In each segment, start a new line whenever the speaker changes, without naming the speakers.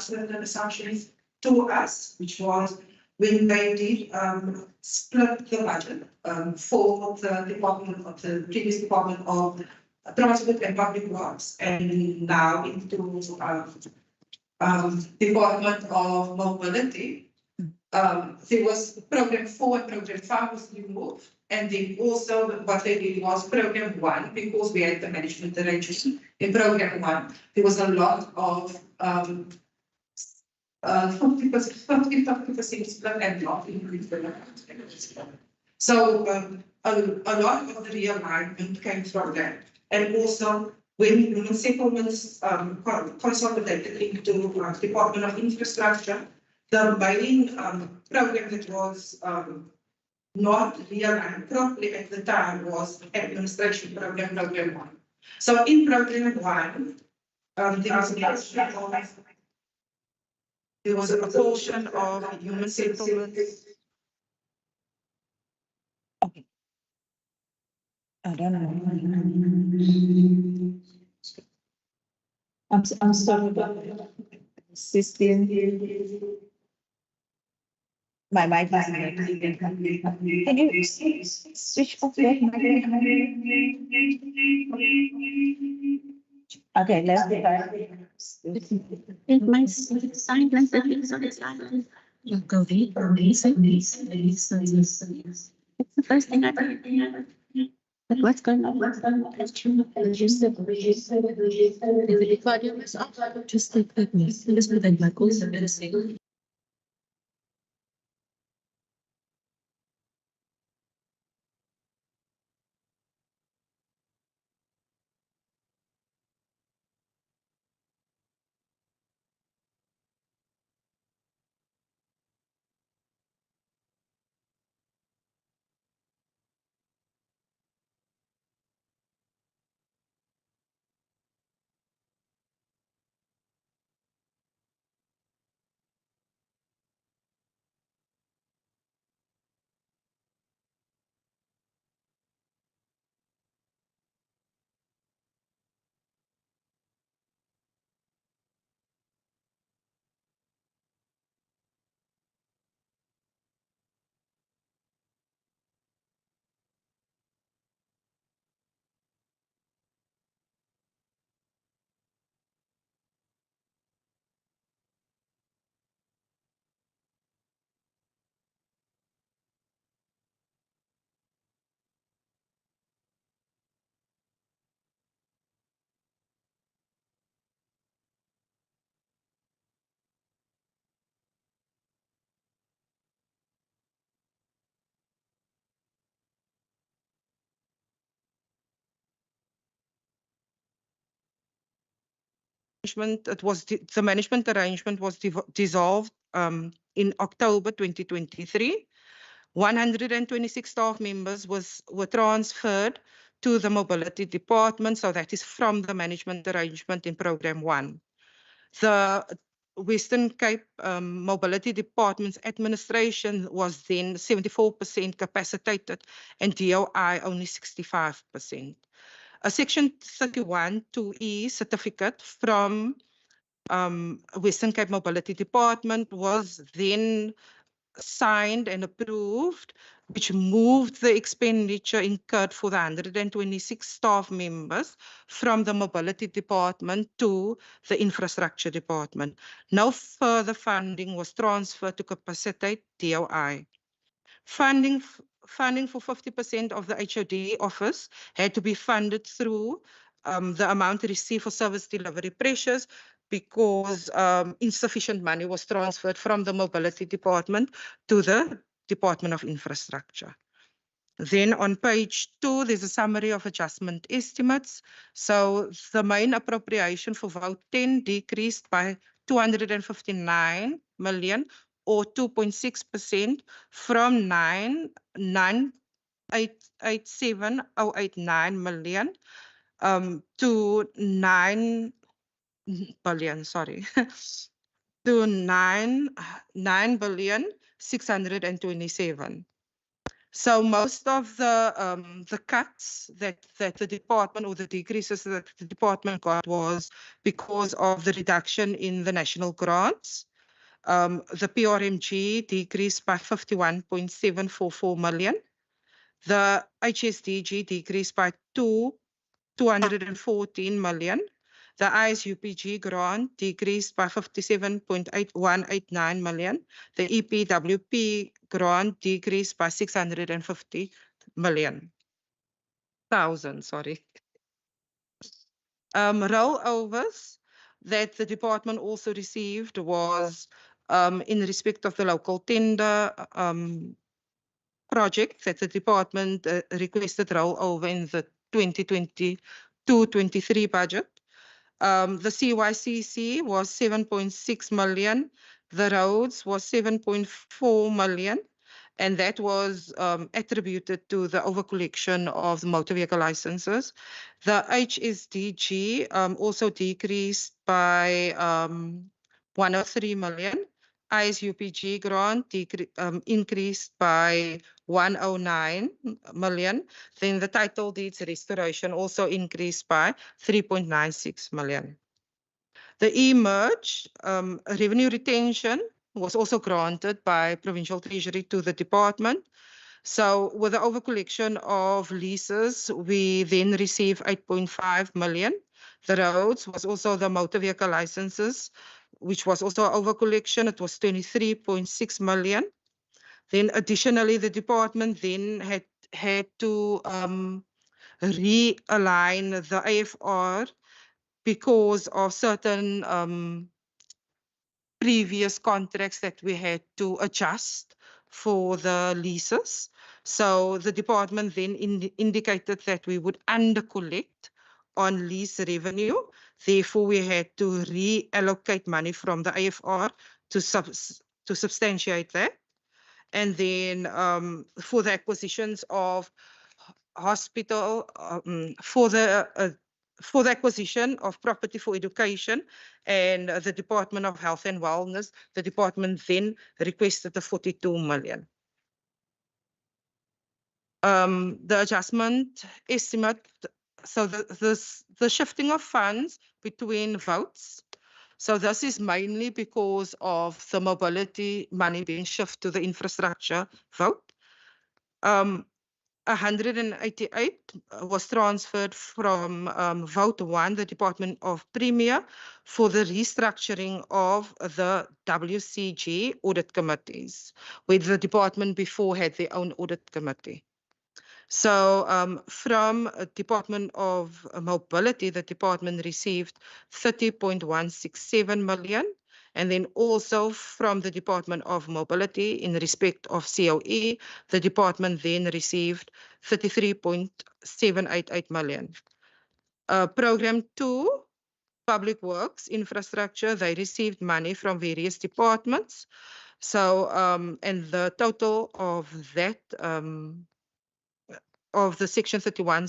certain assumptions to us, which was when they did split the budget for the department of the previous Department of Transport and Public Works, and now into Department of Mobility. There was Program 4 and Program 5 was removed, and then also what they did was Program 1, because we had the management arrangement in Program 1. There was a lot of 50% split and not increase the so a lot of the realignment came from that. And also when settlements consolidated into Department of Infrastructure, the main program that was not realigned properly at the time was administration program, Program 1. So in Program 1, there was a portion of human settlements.
Okay. I don't know. I'm sorry about the system. My mic is not. Can you switch off your mic? Okay, let's do that.
If my silence is on silent, you go deep. It's the first thing I do. But what's going on? Just the volume is off. Just like this. Just with my goals and everything.
The management arrangement was dissolved in October 2023. 126 staff members were transferred to the mobility department, so that is from the management arrangement in Program 1. The Western Cape Mobility Department's administration was then 74% capacitated and DOI only 65%. A Section 31 2E certificate from Western Cape Mobility Department was then signed and approved, which moved the expenditure incurred for the 126 staff members from the Mobility Department to the Infrastructure Department. No further funding was transferred to capacitate DOI. Funding for 50% of the HOD office had to be funded through the amount received for service delivery pressures, because insufficient money was transferred from the Mobility Department to the Department of Infrastructure. Then on page 2, there's a summary of adjustment estimates. So the main appropriation for vote 10 decreased by 259 million or 2.6% from 9,887,089 million to 9 billion, sorry, to 9,627. So most of the cuts that the department, or the decreases that the department got, was because of the reduction in the national grants. The PRMG decreased by 51.744 million. The HSDG decreased by 214 million. The ISUPG grant decreased by 57.8189 million. The EPWP grant decreased by 650 million. Sorry. Rollovers that the department also received was in respect of the local tender project that the department requested rollover in the 2022-23 budget. The CYCC was 7.6 million. The roads was 7.4 million. And that was attributed to the overcollection of the motor vehicle licenses. The HSDG also decreased by 103 million. ISUPG grant increased by 109 million. Then the title deeds restoration also increased by 3.96 million. The eMerge revenue retention was also granted by Provincial Treasury to the department. So with the overcollection of leases, we then received 8.5 million. The roads was also the motor vehicle licenses, which was also overcollection. It was 23.6 million. Then additionally, the department then had to realign the AFR because of certain previous contracts that we had to adjust for the leases. So the department then indicated that we would undercollect on lease revenue. Therefore, we had to reallocate money from the AFR to substantiate that. And then for the acquisitions of hospital, for the acquisition of property for education and the Department of Health and Wellness, the department then requested the 42 million. The adjustment estimate, so the shifting of funds between votes. So this is mainly because of the mobility money being shifted to the infrastructure vote. 188 was transferred from Vote 1, the Department of Premier, for the restructuring of the WCG audit committees, where the department before had their own audit committee. So from Department of Mobility, the department received 30.167 million. And then also from the Department of Mobility in respect of COE, the department then received 33.788 million. Program 2, Public Works Infrastructure, they received money from various departments. So, and the total of that, of the Section 31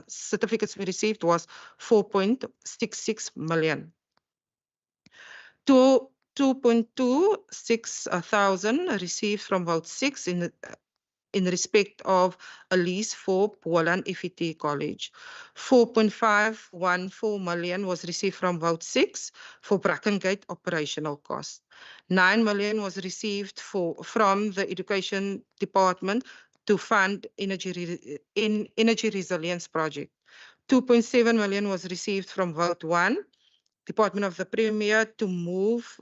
certificates we received was 4.66 million. 2.26 thousand received from Vote 6 in respect of a lease for Poland FET College. 4.514 million was received from Vote 6 for Brackengate operational cost. 9 million was received from the Education Department to fund energy resilience project. 2.7 million was received from Vote 1, Department of the Premier, to move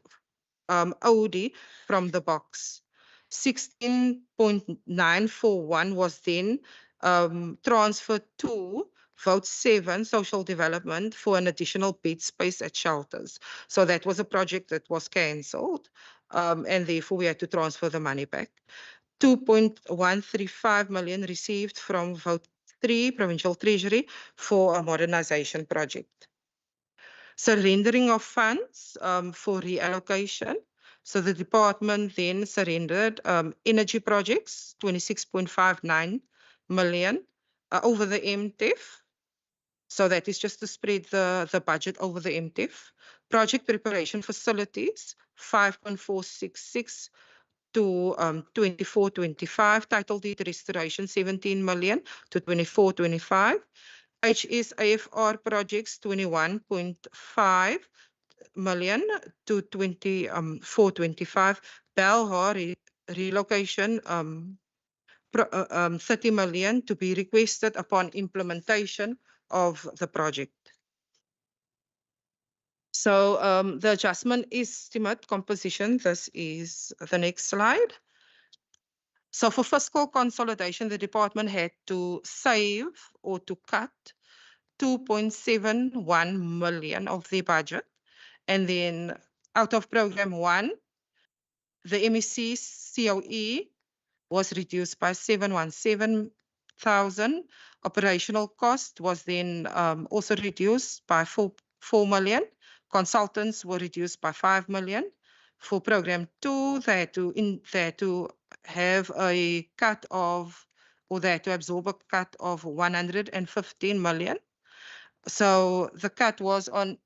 OD from the box. 16.941 was then transferred to Vote 7, Social Development, for an additional bed space at shelters. So that was a project that was cancelled, and therefore we had to transfer the money back. 2.135 million received from Vote 3, Provincial Treasury, for a modernization project. Surrendering of funds for reallocation. So the department then surrendered energy projects, 26.59 million over the MTEF. So that is just to spread the budget over the MTEF. Project preparation facilities, 5.466 to 24-25, title deed restoration 17 million to 24-25, HSAFR projects 21.5 million to 24-25, Belhar relocation 30 million to be requested upon implementation of the project. So the adjustment estimate composition, this is the next slide. So for fiscal consolidation, the department had to save or to cut 2.71 million of the budget. And then out of program 1, the MEC COE was reduced by 717,000. Operational cost was then also reduced by 4 million. Consultants were reduced by 5 million. For program 2, they had to have a cut of, or they had to absorb a cut of 115 million. So the cut was on.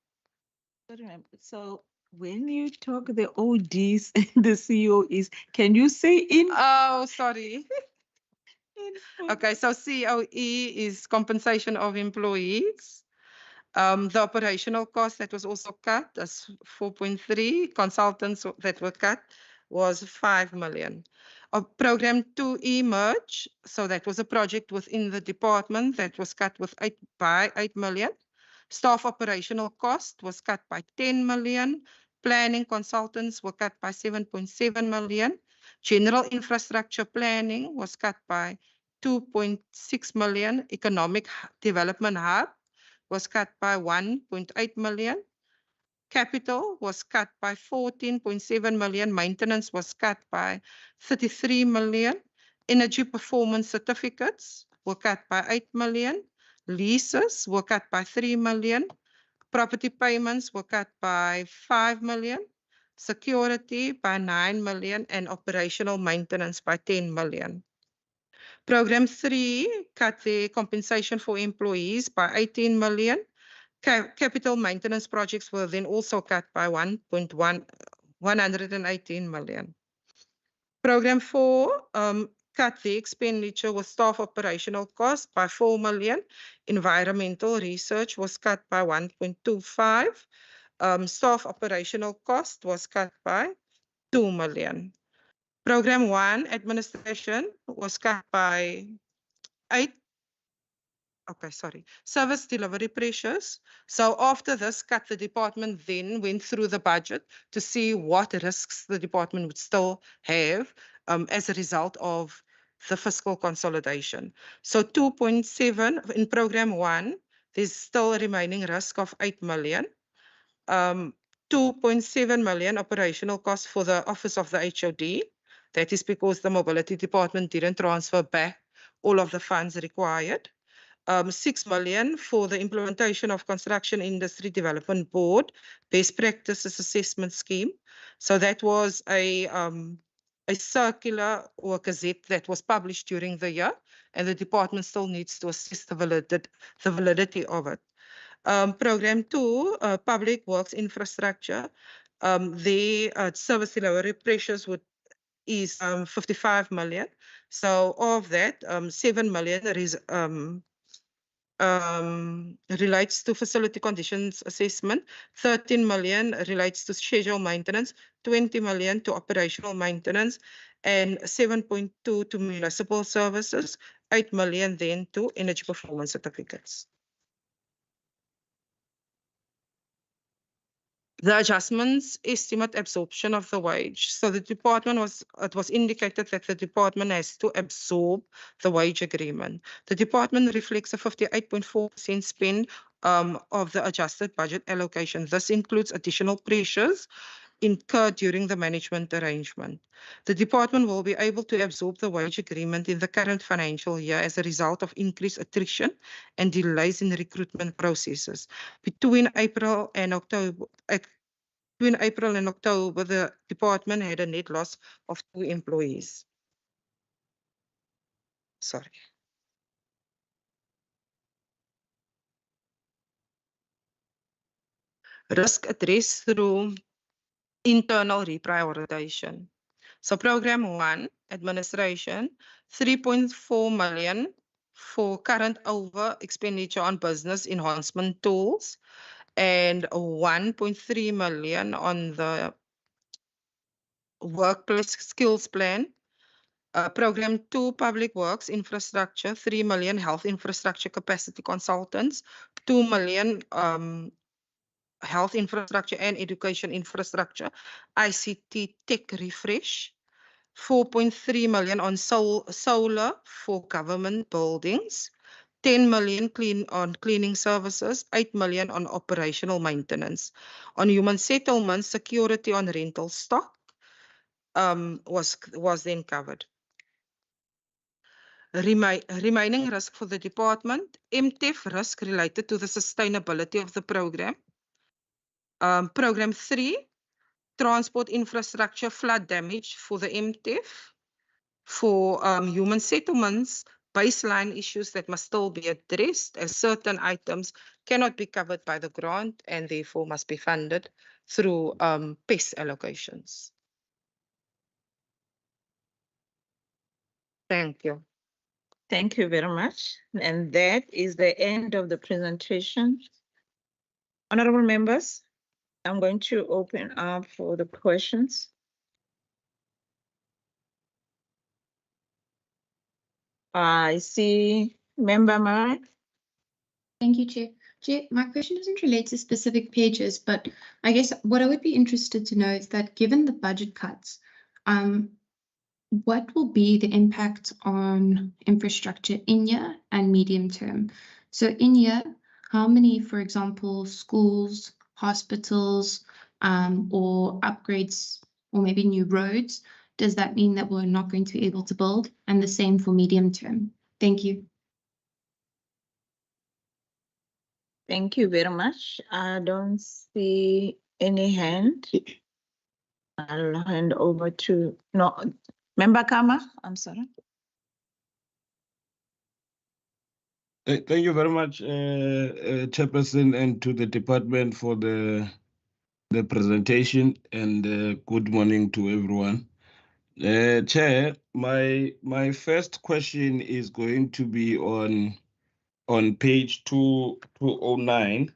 So when you talk the ODs and the COEs, can you say in?
Oh, sorry. Okay, so COE is compensation of employees. The operational cost that was also cut, that's 4.3. Consultants that were cut was 5 million. Program 2E merge, so that was a project within the department that was cut with 8 million. Staff operational cost was cut by 10 million. Planning consultants were cut by 7.7 million. General infrastructure planning was cut by 2.6 million. Economic development hub was cut by 1.8 million. Capital was cut by 14.7 million. Maintenance was cut by 33 million. Energy performance certificates were cut by 8 million. Leases were cut by 3 million. Property payments were cut by 5 million. Security by 9 million and operational maintenance by 10 million. Program 3 cut the compensation for employees by 18 million. Capital maintenance projects were then also cut by 118 million. Program 4 cut the expenditure with staff operational costs by 4 million. Environmental research was cut by 1.25. Staff operational cost was cut by 2 million. Program 1 administration was cut by 8. Okay, sorry. Service delivery pressures. So after this cut, the department then went through the budget to see what risks the department would still have as a result of the fiscal consolidation. So 2.7 in program 1, there's still a remaining risk of 8 million. 2.7 million operational costs for the office of the HOD. That is because the mobility department didn't transfer back all of the funds required. 6 million for the implementation of Construction Industry Development Board Best Practices Assessment Scheme. So that was a circular or a gazette that was published during the year, and the department still needs to assess the validity of it. Program 2, Public Works Infrastructure, the service delivery pressures is 55 million. So of that, 7 million relates to facility conditions assessment, 13 million relates to schedule maintenance, 20 million to operational maintenance, and 7.2 to municipal services, 8 million then to energy performance certificates. The adjustments estimate absorption of the wage. So the department it was indicated that the department has to absorb the wage agreement. The department reflects a 58.4% spend of the adjusted budget allocation. This includes additional pressures incurred during the management arrangement. The department will be able to absorb the wage agreement in the current financial year as a result of increased attrition and delays in recruitment processes. Between April and October, the department had a net loss of 2 employees. Sorry. Risk addressed through internal reprioritization. So program 1, administration, 3.4 million for current over expenditure on business enhancement tools and 1.3 million on the workplace skills plan. Program 2, public works infrastructure, 3 million health infrastructure capacity consultants, 2 million health infrastructure and education infrastructure, ICT tech refresh, 4.3 million on solar for government buildings, 10 million on cleaning services, 8 million on operational maintenance. On human settlements, security on rental stock was then covered. Remaining risk for the department, MTEF risk related to the sustainability of the program. Program 3, transport infrastructure flood damage for the MTEF. For human settlements, baseline issues that must still be addressed, as certain items cannot be covered by the grant and therefore must be funded through PES allocations. Thank you.
Thank you very much. And that is the end of the presentation. Honorable members, I'm going to open up for the questions. I see Member Murray.
Thank you, Chair. Chair, my question doesn't relate to specific pages, but I guess what I would be interested to know is that given the budget cuts, what will be the impact on infrastructure in year and medium term? So in year, how many, for example, schools, hospitals, or upgrades, or maybe new roads, does that mean that we're not going to be able to build? And the same for medium term. Thank you.
Thank you very much. I don't see any hand. I'll hand over to, no, Member Kama, I'm sorry.
Thank you very much, Chairperson, and to the department for the presentation, and good morning to everyone. Chair, my first question is going to be on page 209.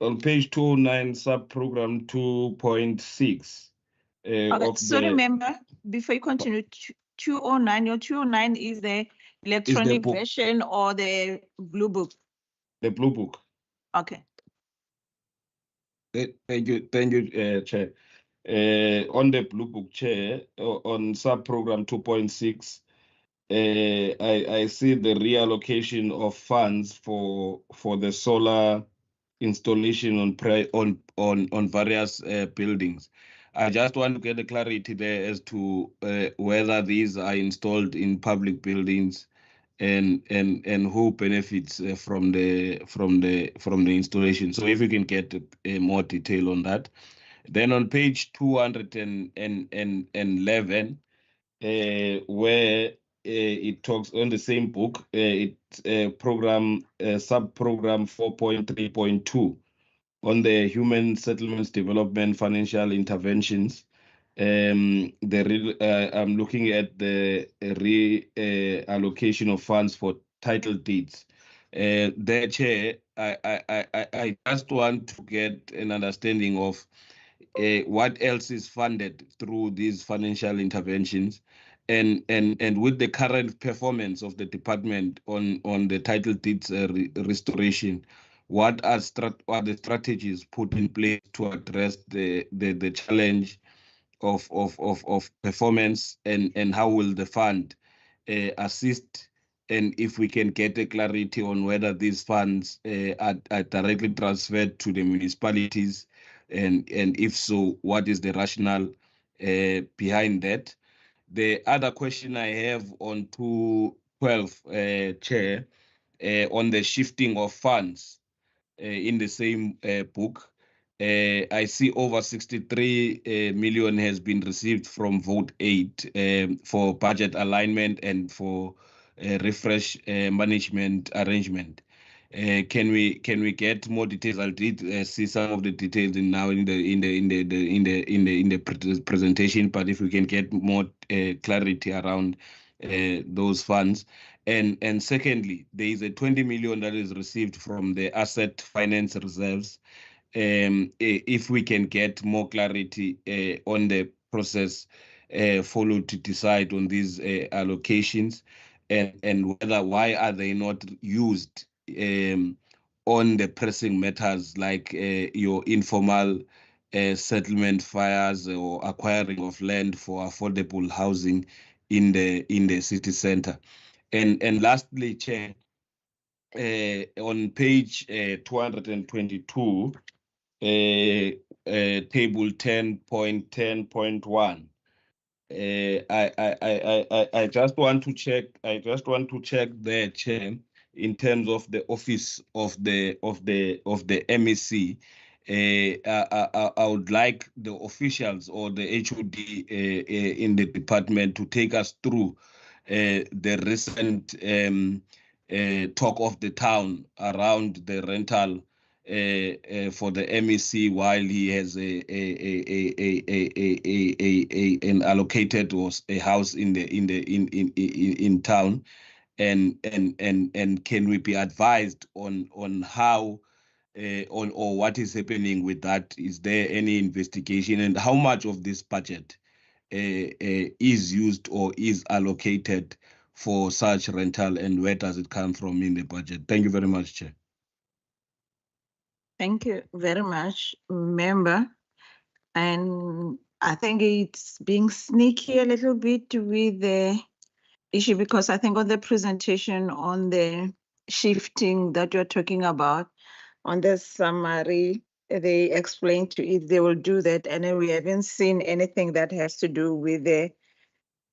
On page 209, sub-program 2.6.
Sorry, member, before you continue, 209, your 209 is the electronic version or the blue book?
The blue book.
Okay.
Thank you, Chair. On the blue book, Chair, on sub-program 2.6, I see the reallocation of funds for the solar installation on various buildings. I just want to get a clarity there as to whether these are installed in public buildings and who benefits from the installation. So if you can get more detail on that. Then on page 211, where it talks on the same book, it's program sub-program 4.3.2 on the human settlements development financial interventions. I'm looking at the reallocation of funds for title deeds. There, Chair, I just want to get an understanding of what else is funded through these financial interventions, and with the current performance of the department on the title deeds restoration, what are the strategies put in place to address the challenge of performance, and how will the fund assist, and if we can get a clarity on whether these funds are directly transferred to the municipalities, and if so, what is the rationale behind that? The other question I have on 212, Chair, on the shifting of funds in the same book, I see over 63 million has been received from Vote 8 for budget alignment and for refresh management arrangement. Can we get more details? I did see some of the details in the presentation, but if we can get more clarity around those funds. And secondly, there is a 20 million that is received from the asset finance reserves. If we can get more clarity on the process followed to decide on these allocations, and why are they not used on the pressing matters like your informal settlement fires or acquiring of land for affordable housing in the city center. And lastly, Chair, on page 222, table 10.10.1. I just want to check. I just want to check there, Chair, in terms of the office of the MEC. I would like the officials or the HOD in the department to take us through the recent talk of the town around the rental for the MEC, while he has an allocated or a house in town, and can we be advised on how or what is happening with that? Is there any investigation, and how much of this budget is used or is allocated for such rental, and where does it come from in the budget? Thank you very much, Chair.
Thank you very much, member. And I think it's being sneaky a little bit with the issue, because I think on the presentation on the shifting that you're talking about, on the summary, they explained to it they will do that, and then we haven't seen anything that has to do with the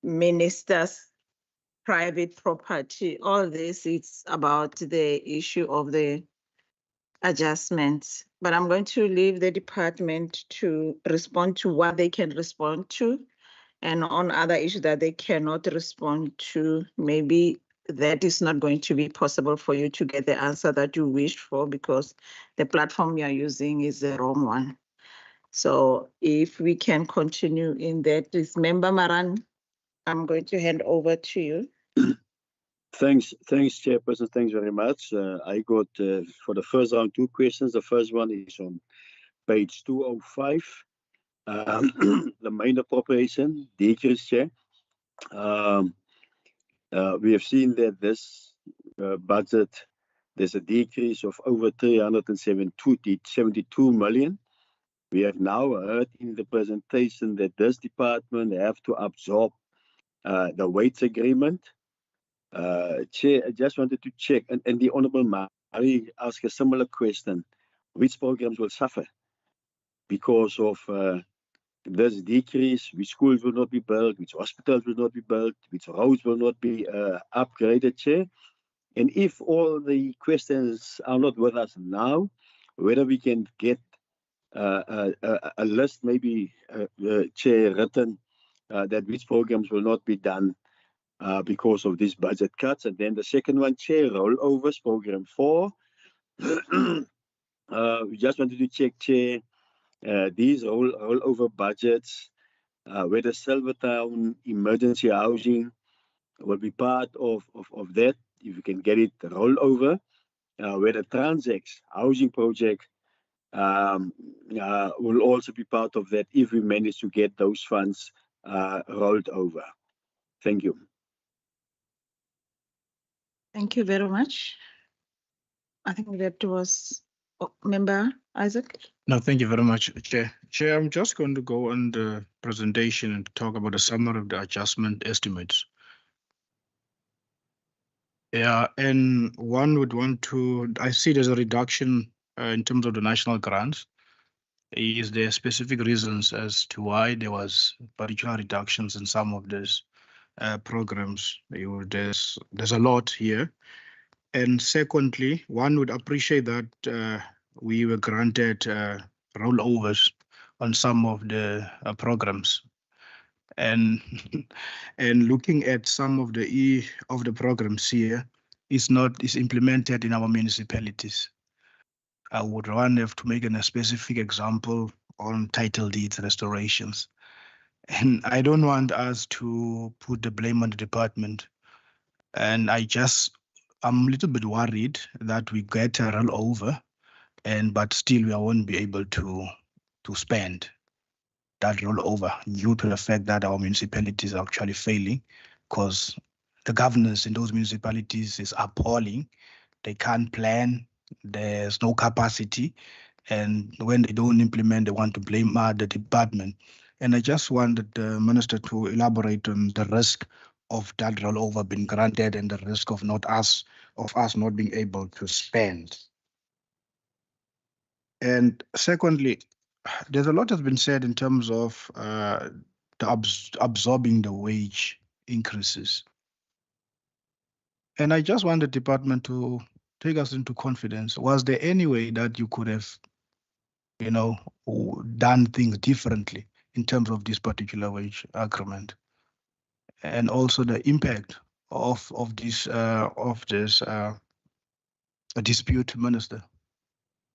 minister's private property. All this, it's about the issue of the adjustments. But I'm going to leave the department to respond to what they can respond to, and on other issues that they cannot respond to, maybe that is not going to be possible for you to get the answer that you wished for, because the platform you're using is the wrong one. So if we can continue in that, is Member Maran, I'm going to hand over to you.
Thanks, Chairperson. Thanks very much. I got for the first round 2 questions. The first one is on page 205. The main appropriation decrease, Chair. We have seen that this budget, there's a decrease of over 372 million. We have now heard in the presentation that this department have to absorb the weights agreement. Chair, I just wanted to check, and the Honourable Mari asked a similar question: which programs will suffer because of this decrease? Which schools will not be built? Which hospitals will not be built? Which roads will not be upgraded, Chair? And if all the questions are not with us now, whether we can get a list, maybe, Chair, written, that which programs will not be done because of these budget cuts. And then the second one, Chair, rollovers, program 4. We just wanted to check, Chair, these rollover budgets, whether Silvertown emergency housing will be part of that, if you can get it rollover, whether Transex housing project will also be part of that if we manage to get those funds rolled over. Thank you.
Thank you very much. I think that was Member Isaac.
No, thank you very much, Chair. Chair, I'm just going to go on the presentation and talk about a summary of the adjustment estimates. Yeah, and one would want to, I see there's a reduction in terms of the national grants. Is there specific reasons as to why there was particular reductions in some of these programs? There's a lot here. And secondly, one would appreciate that we were granted rollovers on some of the programs. And looking at some of the programs here, is implemented in our municipalities. I would have to make a specific example on title deeds restorations. And I don't want us to put the blame on the department. And I'm a little bit worried that we get a rollover, but still we won't be able to spend that rollover due to the fact that our municipalities are actually failing, because the governance in those municipalities is appalling. They can't plan, there's no capacity, and when they don't implement, they want to blame the department. And I just wanted the minister to elaborate on the risk of that rollover being granted and the risk of us not being able to spend. And secondly, there's a lot has been said in terms of absorbing the wage increases. And I just want the department to take us into confidence. Was there any way that you could have, done things differently in terms of this particular wage agreement? And also the impact of this dispute, Minister.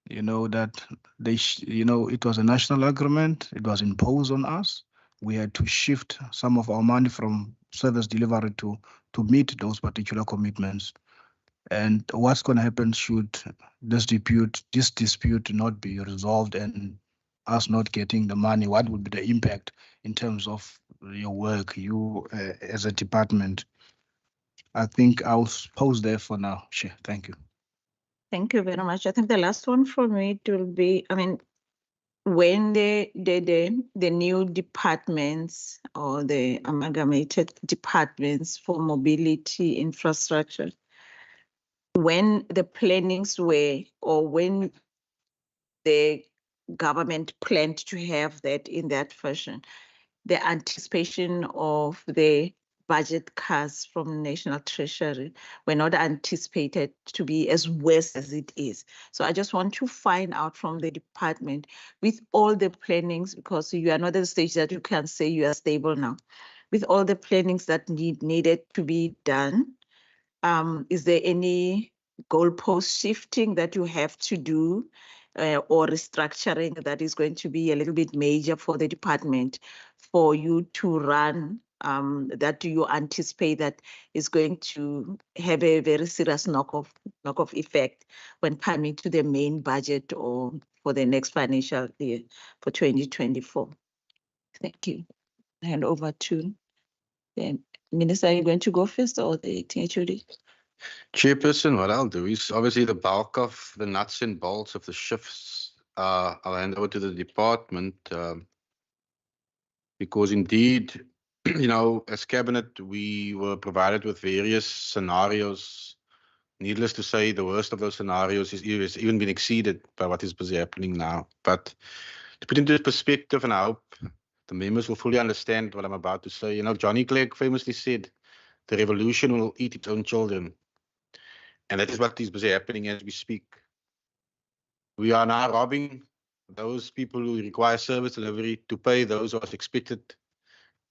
That it was a national agreement, it was imposed on us. We had to shift some of our money from service delivery to meet those particular commitments. And what's going to happen should this dispute not be resolved and us not getting the money? What would be the impact in terms of your work, you as a department? I think I'll pause there for now. Sure, thank you.
Thank you very much. I think the last one for me will be, when the new departments or the amalgamated departments for mobility infrastructure, when the plannings were, or when the government planned to have that in that fashion, the anticipation of the budget cuts from National Treasury were not anticipated to be as worse as it is. So I just want to find out from the department, with all the plannings, because you are not at the stage that you can say you are stable now, with all the plannings that needed to be done, is there any goalpost shifting that you have to do, or restructuring that is going to be a little bit major for the department for you to run, that you anticipate that is going to have a very serious knock-off effect when coming to the main budget or for the next financial year for 2024? Thank you. Hand over to the Minister. Are you going to go first or the acting HOD?
Chairperson, what I'll do is obviously the bulk of the nuts and bolts of the shifts, I'll hand over to the department, because indeed, as cabinet, we were provided with various scenarios. Needless to say, the worst of those scenarios has even been exceeded by what is busy happening now. But to put into perspective, and I hope the members will fully understand what I'm about to say, Johnny Clegg famously said, the revolution will eat its own children. And that is what is busy happening as we speak. We are now robbing those people who require service delivery to pay those who are expected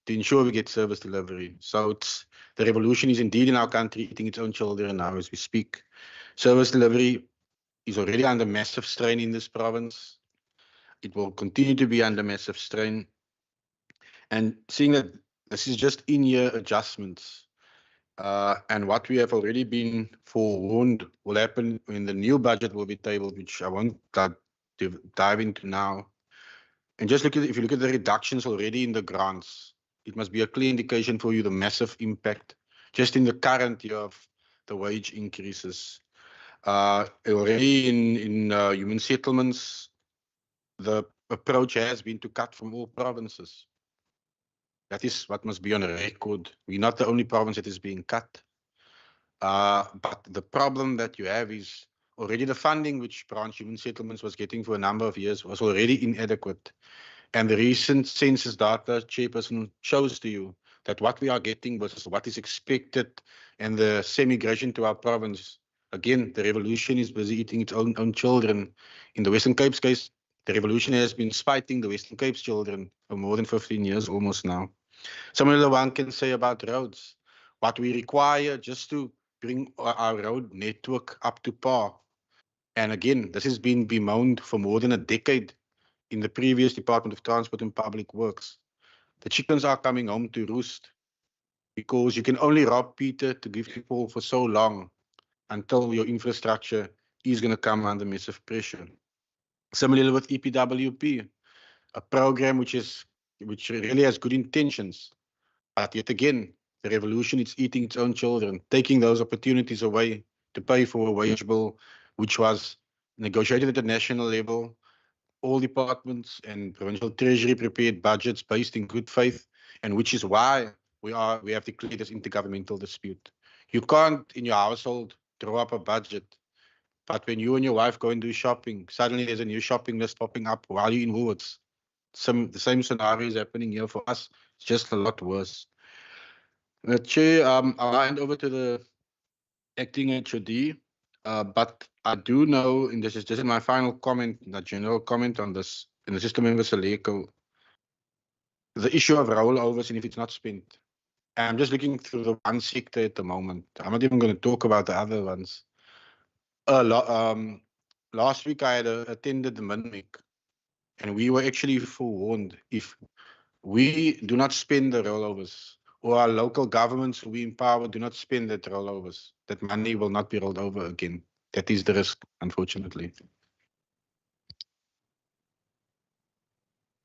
to ensure we get service delivery. So the revolution is indeed in our country eating its own children now as we speak. Service delivery is already under massive strain in this province. It will continue to be under massive strain. And seeing that this is just in-year adjustments, and what we have already been forewarned will happen when the new budget will be tabled, which I won't dive into now. And just if you look at the reductions already in the grants, it must be a clear indication for you the massive impact just in the current year of the wage increases. Already in human settlements, the approach has been to cut from all provinces. That is what must be on a record. We're not the only province that is being cut. But the problem that you have is already the funding which branch human settlements was getting for a number of years was already inadequate. And the recent census data, Chairperson, shows to you that what we are getting versus what is expected and the semi-migration to our province. Again, the revolution is busy eating its own children. In the Western Cape's case, the revolution has been spiting the Western Cape's children for more than 15 years almost now. Similarly, one can say about roads. What we require just to bring our road network up to par. And again, this has been bemoaned for more than a decade in the previous Department of Transport and Public Works. The chickens are coming home to roost because you can only rob Peter to give people for so long until your infrastructure is going to come under massive pressure. Similarly with EPWP, a program which really has good intentions, but yet again, the revolution is eating its own children, taking those opportunities away to pay for a wage bill, which was negotiated at the national level. All departments and provincial treasury prepared budgets based in good faith, and which is why we have declared this intergovernmental dispute. You can't, in your household, draw up a budget, but when you and your wife go and do shopping, suddenly there's a new shopping list popping up while you're in Woolworths. The same scenario is happening here for us. It's just a lot worse. Chair, I'll hand over to the acting HOD, but I do know, and this is just my final comment, a general comment on this, and the system member Saleko, the issue of rollovers and if it's not spent. And I'm just looking through the one sector at the moment. I'm not even going to talk about the other ones. Last week I had attended the MINMEC, and we were actually forewarned, if we do not spend the rollovers, or our local governments who we empower do not spend the rollovers, that money will not be rolled over again. That is the risk, unfortunately.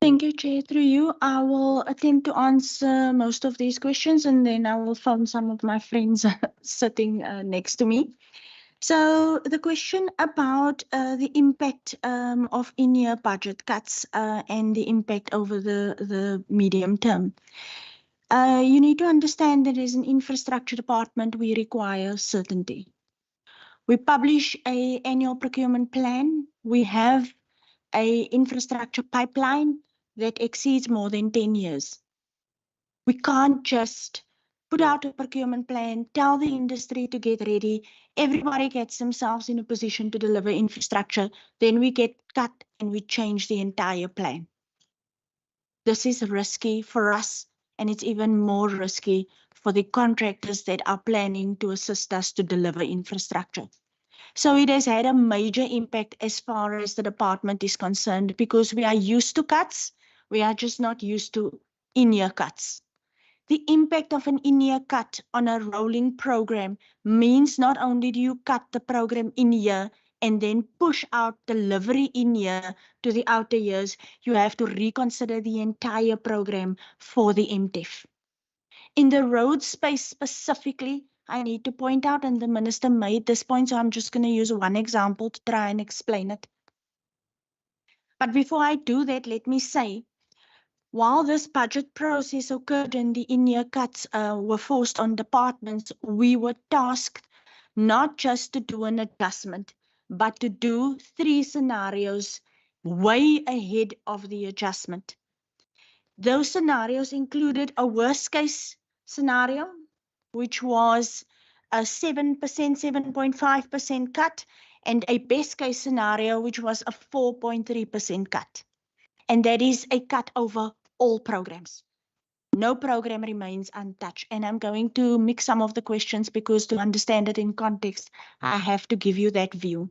Thank you, Chair. Through you, I will attempt to answer most of these questions, and then I will phone some of my friends sitting next to me. So the question about the impact of in-year budget cuts and the impact over the medium term. You need to understand that as an infrastructure department, we require certainty. We publish an annual procurement plan. We have an infrastructure pipeline that exceeds more than 10 years. We can't just put out a procurement plan, tell the industry to get ready, everybody gets themselves in a position to deliver infrastructure, then we get cut and we change the entire plan. This is risky for us, and it's even more risky for the contractors that are planning to assist us to deliver infrastructure. So it has had a major impact as far as the department is concerned, because we are used to cuts, we are just not used to in-year cuts. The impact of an in-year cut on a rolling program means not only do you cut the program in year and then push out delivery in year to the outer years, you have to reconsider the entire program for the MTEF. In the road space specifically, I need to point out, and the minister made this point, so I'm just going to use one example to try and explain it. But before I do that, let me say, while this budget process occurred and the in-year cuts were forced on departments, we were tasked not just to do an adjustment, but to do 3 scenarios way ahead of the adjustment. Those scenarios included a worst-case scenario, which was a 7%, 7.5% cut, and a best-case scenario, which was a 4.3% cut. And that is a cut over all programs. No program remains untouched. And I'm going to mix some of the questions because to understand it in context, I have to give you that view.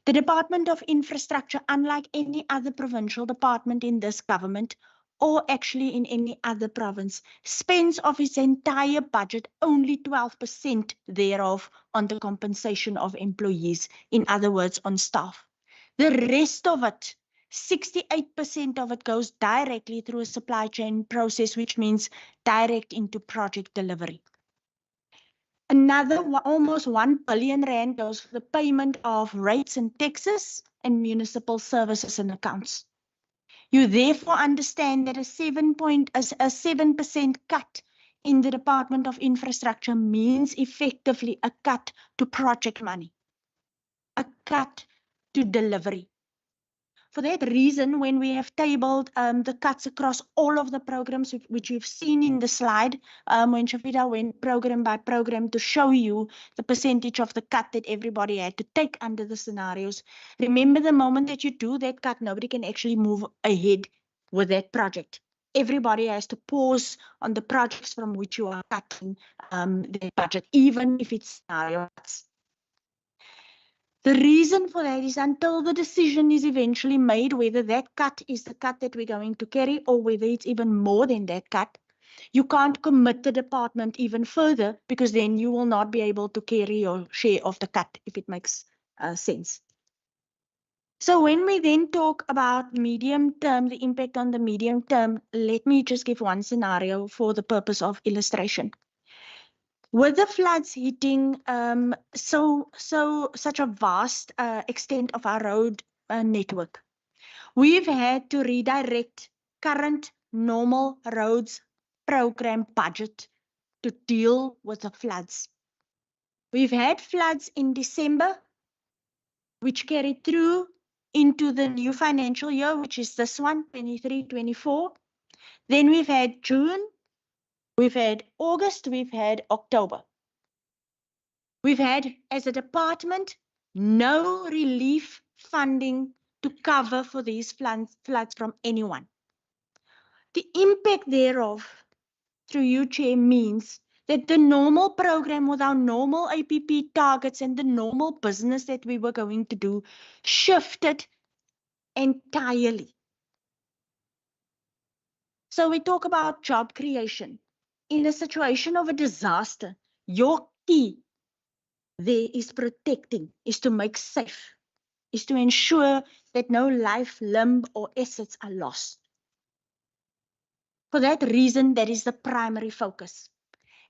The Department of Infrastructure, unlike any other provincial department in this government, or actually in any other province, spends of its entire budget only 12% thereof on the compensation of employees, in other words, on staff. The rest of it, 68% of it goes directly through a supply chain process, which means direct into project delivery. Another almost 1 billion rand goes for the payment of rates and taxes and municipal services and accounts. You therefore understand that a 7% cut in the Department of Infrastructure means effectively a cut to project money, a cut to delivery. For that reason, when we have tabled the cuts across all of the programs, which you've seen in the slide, when Shafida went program by program to show you the percentage of the cut that everybody had to take under the scenarios, remember the moment that you do that cut, nobody can actually move ahead with that project. everybody has to pause on the projects from which you are cutting their budget, even if it's scenario cuts. The reason for that is until the decision is eventually made, whether that cut is the cut that we're going to carry or whether it's even more than that cut, you can't commit the department even further, because then you will not be able to carry your share of the cut, if it makes sense. So when we then talk about medium term, the impact on the medium term, let me just give one scenario for the purpose of illustration. With the floods hitting such a vast extent of our road network, we've had to redirect current normal roads program budget to deal with the floods. We've had floods in December, which carried through into the new financial year, which is this one, 23-24. Then we've had June, we've had August, we've had October. We've had, as a department, no relief funding to cover for these floods from anyone. The impact thereof, through you, Chair, means that the normal program with our normal APP targets and the normal business that we were going to do shifted entirely. So we talk about job creation. In a situation of a disaster, your key there is protecting, is to make safe, is to ensure that no life, limb, or assets are lost. For that reason, that is the primary focus.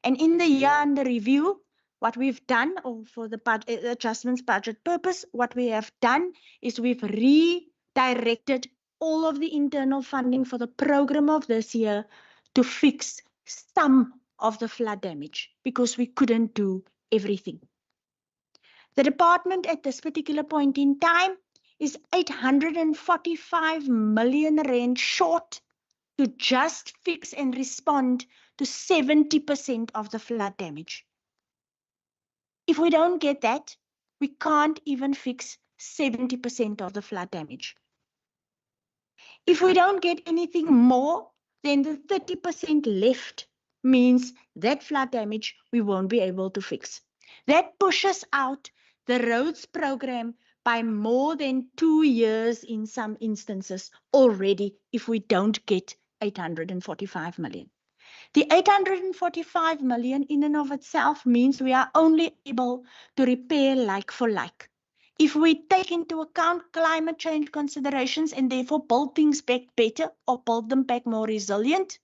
And in the year under review, what we've done, or for the budget, adjustments budget purpose, what we have done is we've redirected all of the internal funding for the program of this year to fix some of the flood damage, because we couldn't do everything. The department at this particular point in time is 845 million rand short to just fix and respond to 70% of the flood damage. If we don't get that, we can't even fix 70% of the flood damage. If we don't get anything more, then the 30% left means that flood damage we won't be able to fix. That pushes out the roads program by more than 2 years in some instances already, if we don't get 845 million. The 845 million in and of itself means we are only able to repair like for like. If we take into account climate change considerations and therefore build things back better or build them back more resilient,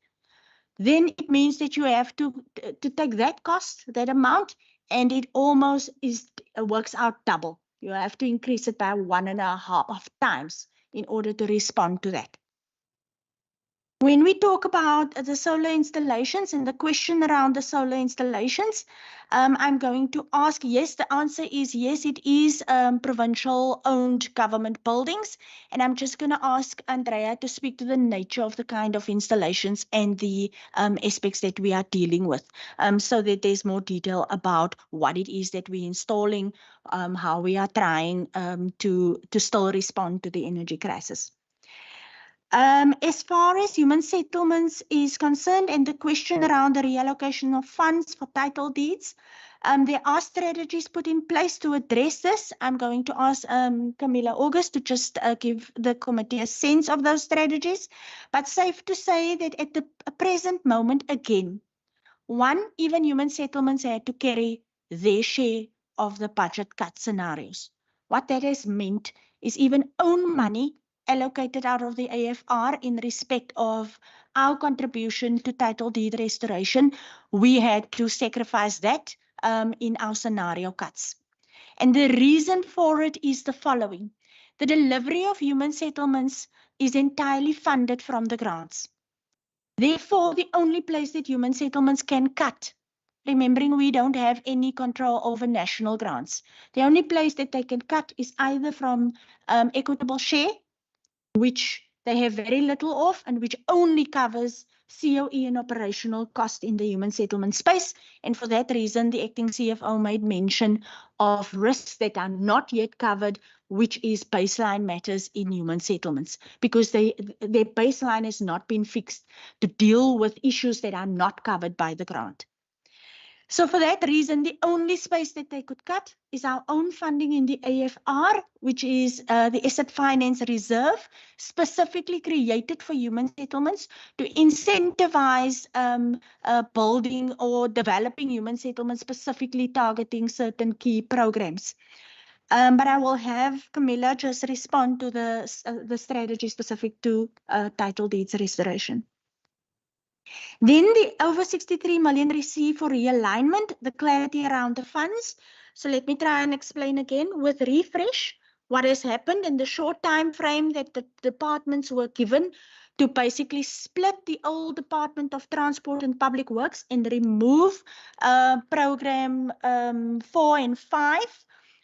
then it means that you have to take that cost, that amount, and it almost works out double. You have to increase it by 1.5 times in order to respond to that. When we talk about the solar installations and the question around the solar installations, I'm going to ask, yes, the answer is yes, it is provincial owned government buildings. And I'm just going to ask Andrea to speak to the nature of the kind of installations and the aspects that we are dealing with, so that there's more detail about what it is that we're installing, how we are trying to still respond to the energy crisis. As far as human settlements is concerned and the question around the reallocation of funds for title deeds, there are strategies put in place to address this. I'm going to ask Camilla August to just give the committee a sense of those strategies. But safe to say that at the present moment, again, even human settlements had to carry their share of the budget cut scenarios. What that has meant is even own money allocated out of the AFR in respect of our contribution to title deed restoration, we had to sacrifice that in our scenario cuts. And the reason for it is the following. The delivery of human settlements is entirely funded from the grants. Therefore, the only place that human settlements can cut, remembering we don't have any control over national grants, the only place that they can cut is either from equitable share, which they have very little of and which only covers COE and operational cost in the human settlement space. And for that reason, the acting CFO made mention of risks that are not yet covered, which is baseline matters in human settlements, because their baseline has not been fixed to deal with issues that are not covered by the grant. So for that reason, the only space that they could cut is our own funding in the AFR, which is the Asset Finance Reserve, specifically created for human settlements to incentivize building or developing human settlements, specifically targeting certain key programs. But I will have Camilla just respond to the strategy specific to title deeds restoration. Then the over 63 million received for realignment, the clarity around the funds. So let me try and explain again with refresh what has happened in the short time frame that the departments were given to basically split the old Department of Transport and Public Works and remove program 4 and 5,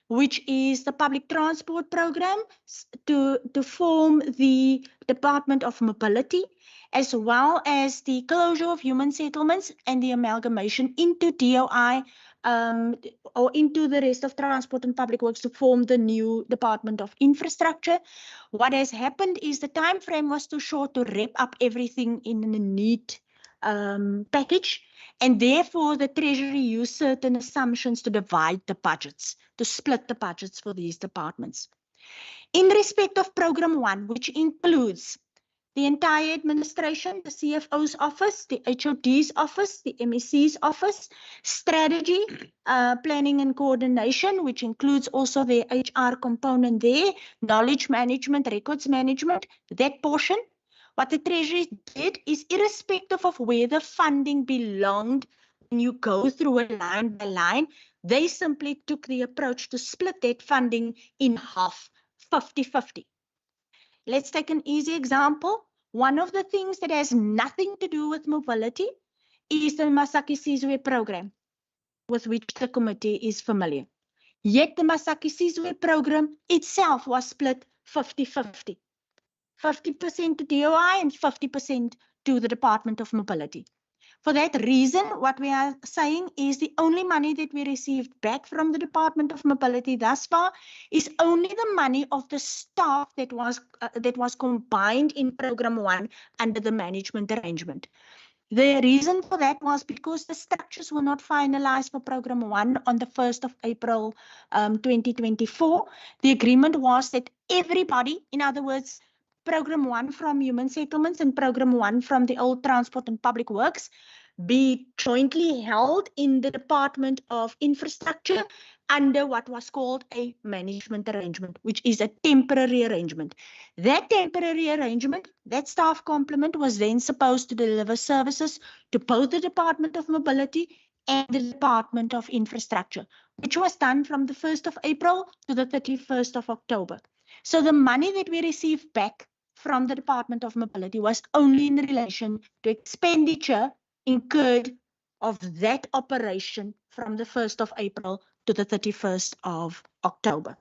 which is the public transport program, to form the Department of Mobility, as well as the closure of human settlements and the amalgamation into DOI or into the rest of Transport and Public Works to form the new Department of Infrastructure. What has happened is the time frame was too short to wrap up everything in a neat package, and therefore the Treasury used certain assumptions to divide the budgets, to split the budgets for these departments. In respect of Program 1, which includes the entire administration, the CFO's office, the HOD's office, the MEC's office, strategy, planning and coordination, which includes also the HR component there, knowledge management, records management, that portion. What the Treasury did is, irrespective of where the funding belonged, when you go through a line by line, they simply took the approach to split that funding in half, 50-50. Let's take an easy example. One of the things that has nothing to do with mobility is the Masaki Sizwe program, with which the committee is familiar. Yet the Masaki Sizwe program itself was split 50-50. 50% to DOI and 50% to the Department of Mobility. For that reason, what we are saying is the only money that we received back from the Department of Mobility thus far is only the money of the staff that was combined in Program 1 under the management arrangement. The reason for that was because the structures were not finalized for Program 1 on the 1st of April 2024. The agreement was that everybody, in other words, Program 1 from Human Settlements and Program 1 from the old Transport and Public Works, be jointly held in the Department of Infrastructure under what was called a management arrangement, which is a temporary arrangement. That temporary arrangement, that staff complement, was then supposed to deliver services to both the Department of Mobility and the Department of Infrastructure, which was done from the 1st of April to the 31st of October. So the money that we received back from the Department of Mobility was only in relation to expenditure incurred of that operation from the 1st of April to the 31st of October.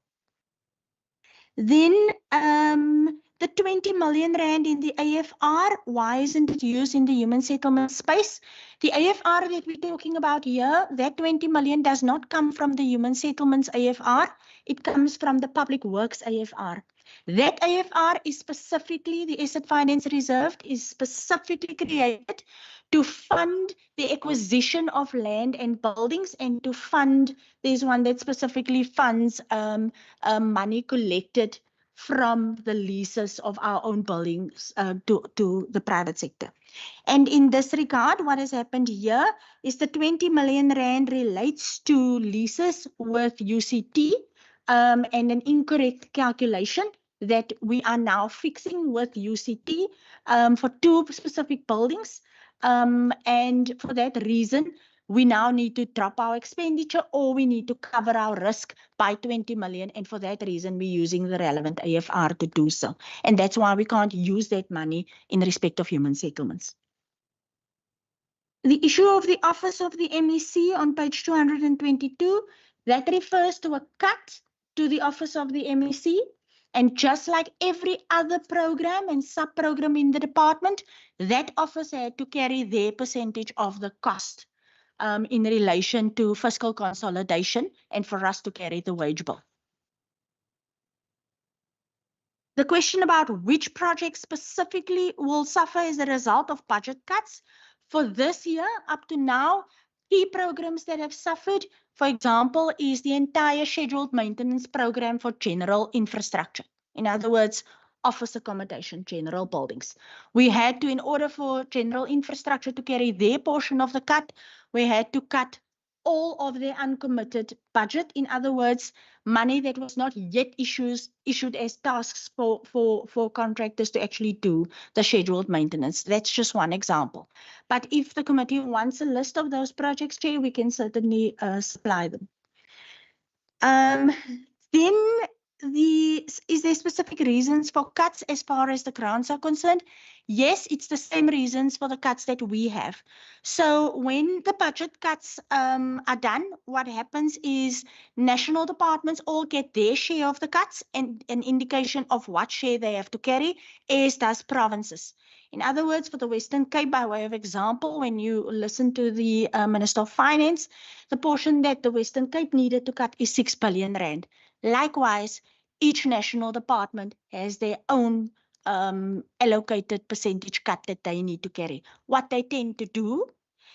Then the 20 million rand in the AFR, why isn't it used in the human settlement space? The AFR that we're talking about here, that 20 million does not come from the human settlements AFR. It comes from the Public Works AFR. That AFR is specifically, the Asset Finance Reserve is specifically created to fund the acquisition of land and buildings, and to fund, there's one that specifically funds money collected from the leases of our own buildings to the private sector. And in this regard, what has happened here is the 20 million rand relates to leases with UCT and an incorrect calculation that we are now fixing with UCT for 2 specific buildings. And for that reason, we now need to drop our expenditure, or we need to cover our risk by 20 million. And for that reason, we're using the relevant AFR to do so. And that's why we can't use that money in respect of human settlements. The issue of the Office of the MEC on page 222, that refers to a cut to the Office of the MEC.
And just like every other program and sub-program in the department, that office had to carry their percentage of the cost in relation to fiscal consolidation and for us to carry the wage bill. The question about which projects specifically will suffer as a result of budget cuts for this year up to now, key programs that have suffered, for example, is the entire scheduled maintenance program for general infrastructure. In other words, office accommodation, general buildings. We had to, in order for general infrastructure to carry their portion of the cut, we had to cut all of their uncommitted budget. In other words, money that was not yet issued as tasks for contractors to actually do the scheduled maintenance. That's just one example. But if the committee wants a list of those projects, Chair, we can certainly supply them. Then is there specific reasons for cuts as far as the grants are concerned? Yes, it's the same reasons for the cuts that we have. So when the budget cuts are done, what happens is national departments all get their share of the cuts and an indication of what share they have to carry, as does provinces. In other words, for the Western Cape, by way of example, when you listen to the Minister of Finance, the portion that the Western Cape needed to cut is 6 billion rand. Likewise, each national department has their own allocated percentage cut that they need to carry. What they tend to do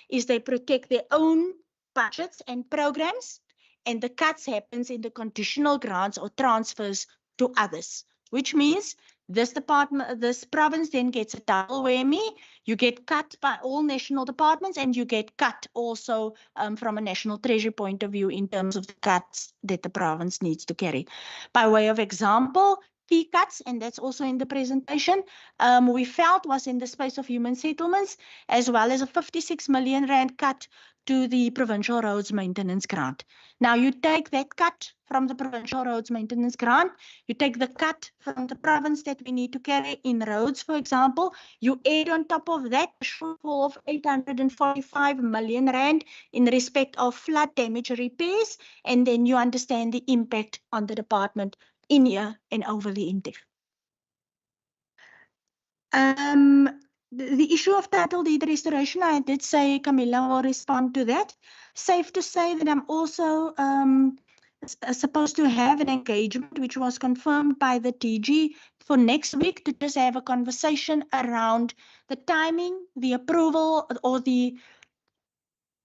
is they protect their own budgets and programs, and the cuts happens in the conditional grants or transfers to others, which means this province then gets a double whammy. You get cut by all national departments, and you get cut also from a national treasury point of view in terms of the cuts that the province needs to carry. By way of example, key cuts, and that's also in the presentation, we felt was in the space of human settlements, as well as a 56 million rand cut to the provincial roads maintenance grant. Now you take that cut from the provincial roads maintenance grant, you take the cut from the province that we need to carry in roads, for example, you add on top of that a shortfall of 845 million rand in respect of flood damage repairs, and then you understand the impact on the department in year and over the intake. The issue of title deed restoration, I did say Camilla will respond to that. Safe to say that I'm also supposed to have an engagement which was confirmed by the DG for next week to just have a conversation around the timing, the approval, or the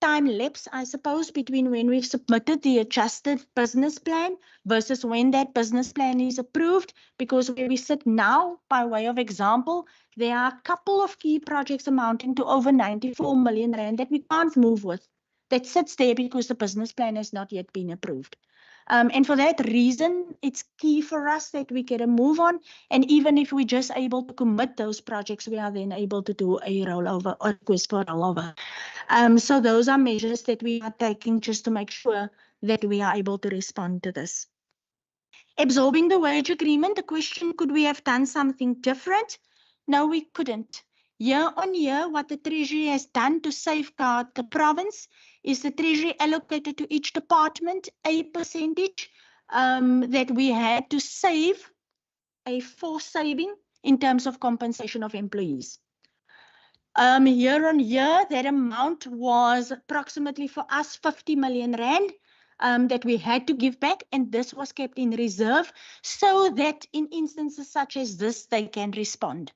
time lapse, I suppose, between when we've submitted the adjusted business plan versus when that business plan is approved, because where we sit now, by way of example, there are a couple of key projects amounting to over 94 million rand that we can't move with, that sits there because the business plan has not yet been approved. And for that reason, it's key for us that we get a move on. And even if we're just able to commit those projects, we are then able to do a rollover or request for rollover. So those are measures that we are taking just to make sure that we are able to respond to this. Absorbing the wage agreement, the question, could we have done something different? No, we couldn't. Year on year, what the Treasury has done to safeguard the province is the Treasury allocated to each department a percentage that we had to save, a forced saving in terms of compensation of employees. Year on year, that amount was approximately for us 50 million rand that we had to give back, and this was kept in reserve so that in instances such as this, they can respond.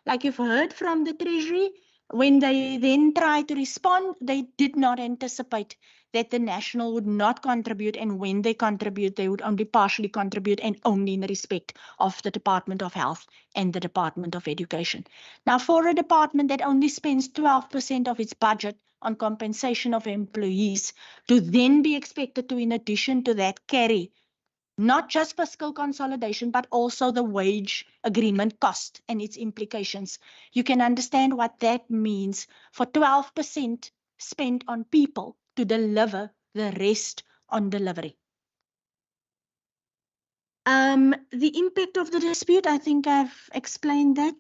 Like you've heard from the Treasury, when they then tried to respond, they did not anticipate that the national would not contribute, and when they contribute, they would only partially contribute and only in respect of the Department of Health and the Department of Education. Now, for a department that only spends 12% of its budget on compensation of employees, to then be expected to, in addition to that, carry not just fiscal consolidation, but also the wage agreement cost and its implications. You can understand what that means for 12% spent on people to deliver the rest on delivery. The impact of the dispute, I think I've explained that.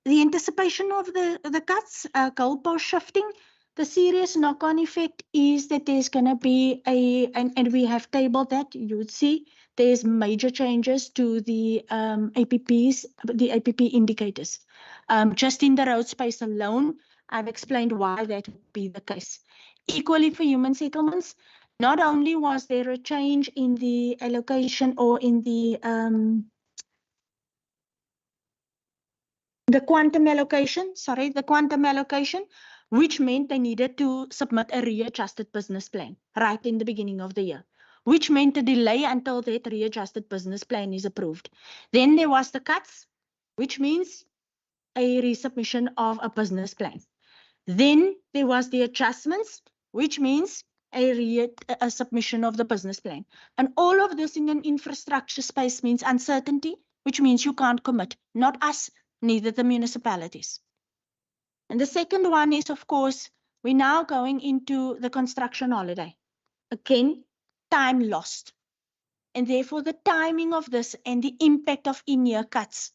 The anticipation of the cuts, goalpost shifting, The serious knock-on effect is that there's going to be and we have tabled that, you would see there's major changes to the APPs, the APP indicators. Just in the road space alone, I've explained why that would be the case. Equally for human settlements, not only was there a change in the allocation or in the quantum allocation, which meant they needed to submit a readjusted business plan right in the beginning of the year, which meant a delay until that readjusted business plan is approved. Then there was the cuts, which means a resubmission of a business plan. Then there was the adjustments, which means a submission of the business plan. And all of this in an infrastructure space means uncertainty, which means you can't commit, not us, neither the municipalities. And the second one is, of course, we're now going into the construction holiday. Again, time lost. And therefore, the timing of this and the impact of in-year cuts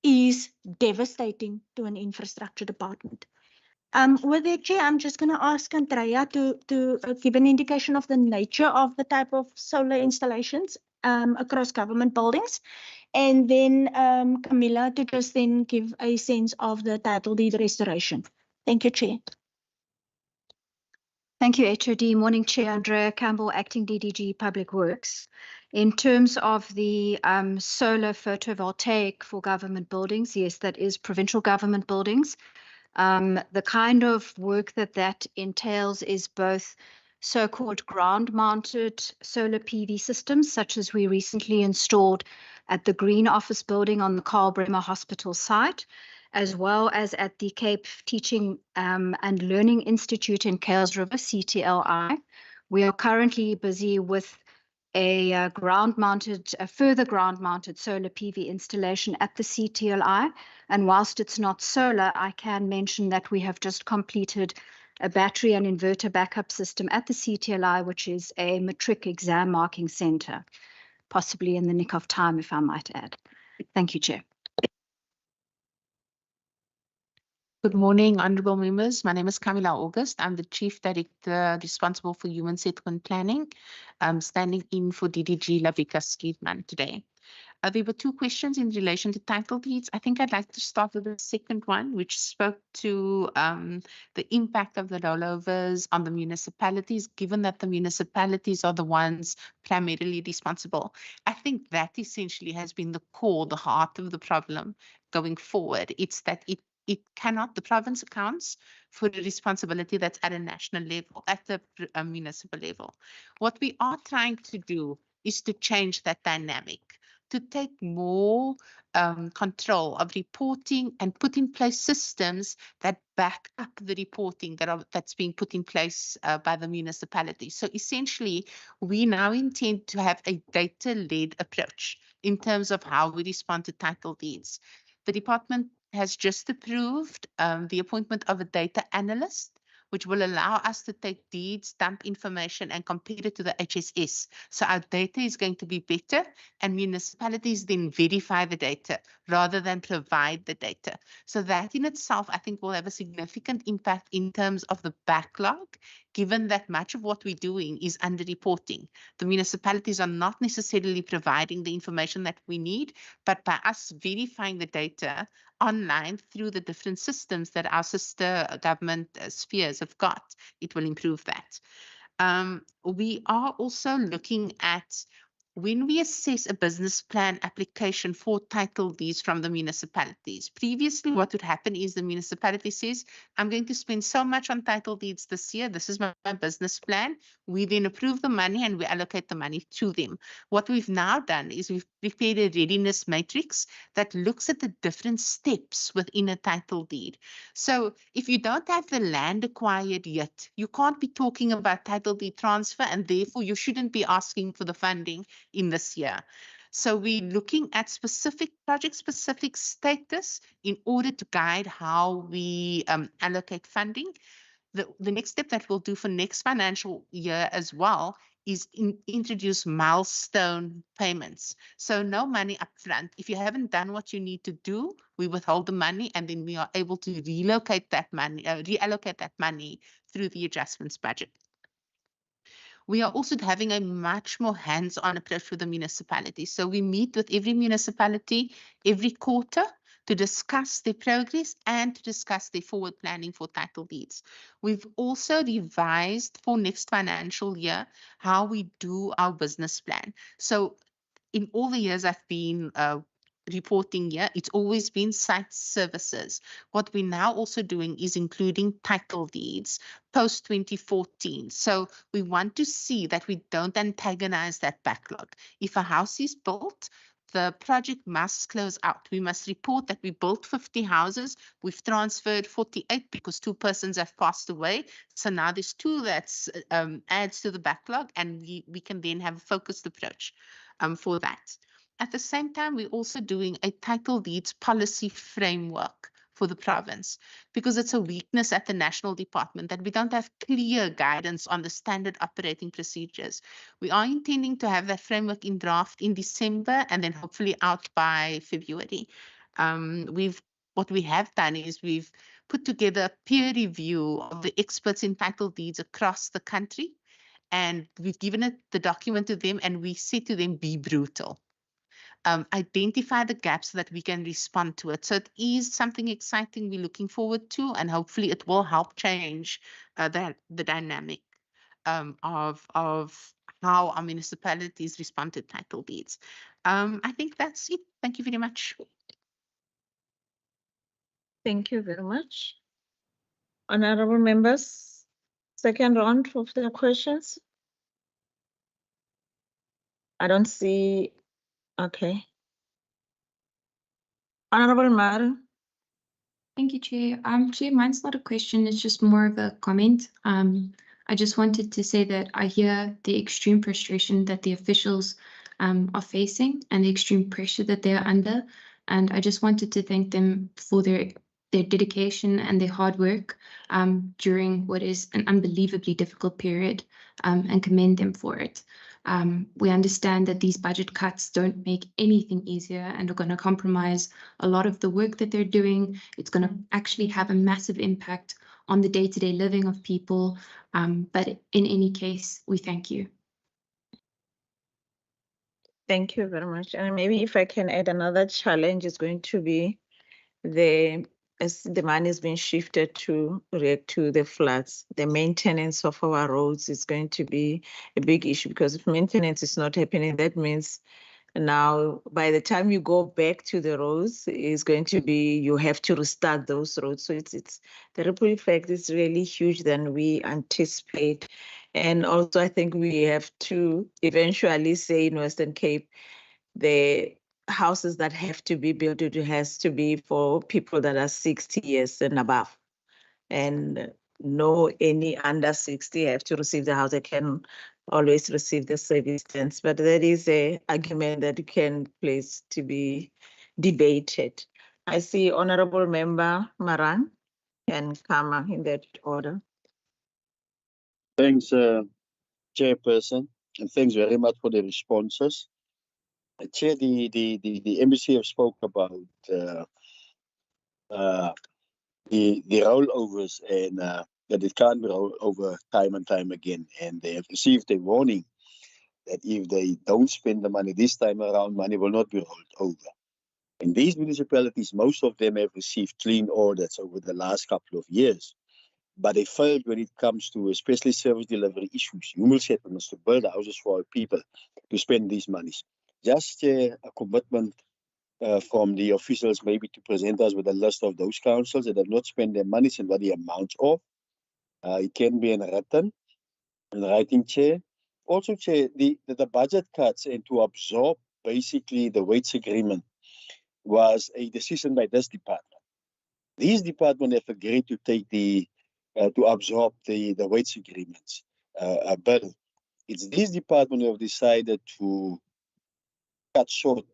is devastating to an infrastructure department. With that, Chair, I'm just going to ask Andrea to give an indication of the nature of the type of solar installations across government buildings. And then Camilla to just then give a sense of the title deed restoration. Thank you, Chair.
Thank you, HOD. Morning, Chair. Andrea Campbell, Acting DDG Public Works. In terms of the solar photovoltaic for government buildings, yes, that is provincial government buildings. The kind of work that entails is both so-called ground-mounted solar PV systems, such as we recently installed at the Green Office building on the Karl Bremer Hospital site, as well as at the Cape Teaching and Learning Institute in Kuils River, CTLI. We are currently busy with a further ground-mounted solar PV installation at the CTLI. And whilst it's not solar, I can mention that we have just completed a battery and inverter backup system at the CTLI, which is a matric exam marking center, possibly in the nick of time, if I might add. Thank you, Chair.
Good morning, honourable members. My name is Camilla August. I'm the Chief Director responsible for Human Settlement Planning, standing in for DDG Lavika Skiedman today. There were two questions in relation to title deeds. I think I'd like to start with the second one, which spoke to the impact of the rollovers on the municipalities, given that the municipalities are the ones primarily responsible. I think that essentially has been the core, the heart of the problem going forward. It's that it cannot, the province accounts for the responsibility that's at a national level, at the municipal level. What we are trying to do is to change that dynamic, to take more control of reporting and put in place systems that back up the reporting that's being put in place by the municipality. So essentially, we now intend to have a data-led approach in terms of how we respond to title deeds. The department has just approved the appointment of a data analyst, which will allow us to take deeds, dump information, and compare it to the HSS. So our data is going to be better, and municipalities then verify the data rather than provide the data. So that in itself, I think, will have a significant impact in terms of the backlog, given that much of what we're doing is under-reporting. The municipalities are not necessarily providing the information that we need, but by us verifying the data online through the different systems that our sister government spheres have got, it will improve that. We are also looking at, when we assess a business plan application for title deeds from the municipalities, previously what would happen is the municipality says, I'm going to spend so much on title deeds this year. This is my business plan. We then approve the money and we allocate the money to them. What we've now done is we've prepared a readiness matrix that looks at the different steps within a title deed. So if you don't have the land acquired yet, you can't be talking about title deed transfer, and therefore you shouldn't be asking for the funding in this year. So we're looking at specific project-specific status in order to guide how we allocate funding. The next step that we'll do for next financial year as well is introduce milestone payments. So no money upfront. If you haven't done what you need to do we withhold the money, and then we are able to reallocate that money through the adjustments budget. We are also having a much more hands-on approach with the municipalities. So we meet with every municipality every quarter to discuss their progress and to discuss their forward planning for title deeds. We've also revised for next financial year how we do our business plan. So in all the years I've been reporting here, it's always been site services. What we're now also doing is including title deeds post 2014. So we want to see that we don't antagonize that backlog. If a house is built, the project must close out. We must report that we built 50 houses. We've transferred 48 because 2 persons have passed away. So now there's 2 that adds to the backlog, and we can then have a focused approach for that. At the same time, we're also doing a title deeds policy framework for the province, because it's a weakness at the national department that we don't have clear guidance on the standard operating procedures. We are intending to have that framework in draft in December and then hopefully out by February. What we have done is we've put together a peer review of the experts in title deeds across the country, and we've given the document to them, and we said to them, be brutal. Identify the gaps so that we can respond to it. So it is something exciting we're looking forward to, and hopefully it will help change the dynamic of how our municipalities respond to title deeds. I think that's it. Thank you very much.
Thank you very much. Honorable members, second round of the questions. I don't see. Okay. Honorable Mar.
Thank you, Chair. Chair, mine's not a question, it's just more of a comment. I just wanted to say that I hear the extreme frustration that the officials are facing and the extreme pressure that they're under. And I just wanted to thank them for their dedication and their hard work during what is an unbelievably difficult period, and commend them for it. We understand that these budget cuts don't make anything easier and are going to compromise a lot of the work that they're doing. It's going to actually have a massive impact on the day-to-day living of people. But in any case, we thank you.
Thank you very much. And maybe if I can add, another challenge is going to be as the money is being shifted to react to the floods, the maintenance of our roads is going to be a big issue, because if maintenance is not happening, that means now by the time you go back to the roads, it's going to be, you have to restart those roads. So it's the ripple effect is really huge than we anticipate. And also I think we have to eventually say in Western Cape, the houses that have to be built, it has to be for people that are 60 years and above. And no any under 60 have to receive the house. They can always receive the service plans. But there is an argument that can place to be debated. I see Honorable Member Maran and Kama in that order.
Thanks, Chairperson, and thanks very much for the responses. Chair, the embassy have spoke about the rollovers, and that it can't be rolled over time and time again. And they have received a warning that if they don't spend the money this time around, money will not be rolled over. In these municipalities, most of them have received clean orders over the last couple of years, but they failed when it comes to especially service delivery issues, human settlements, to build houses for our people, to spend these monies. Just a commitment from the officials maybe to present us with a list of those councils that have not spent their monies and what the amounts of. It can be in writing, Chair. Also, Chair, the budget cuts and to absorb basically the wage agreement was a decision by this department. These departments have agreed to take to absorb the wage agreements. But it's this department who have decided to cut short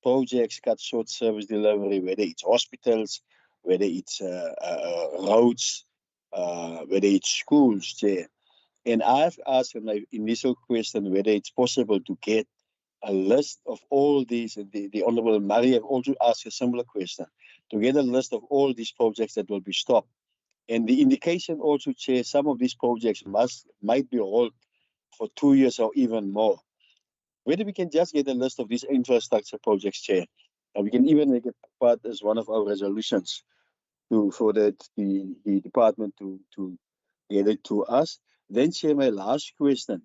projects, cut short service delivery, whether it's hospitals, whether it's roads, whether it's schools, Chair. And I've asked in my initial question whether it's possible to get a list of all these. The Honorable Marie have also asked a similar question. to get a list of all these projects that will be stopped. And the indication also, Chair, some of these projects might be held for 2 years or even more. Whether we can just get a list of these infrastructure projects, Chair, and we can even make it part as one of our resolutions for the department to get it to us. Then, Chair, my last question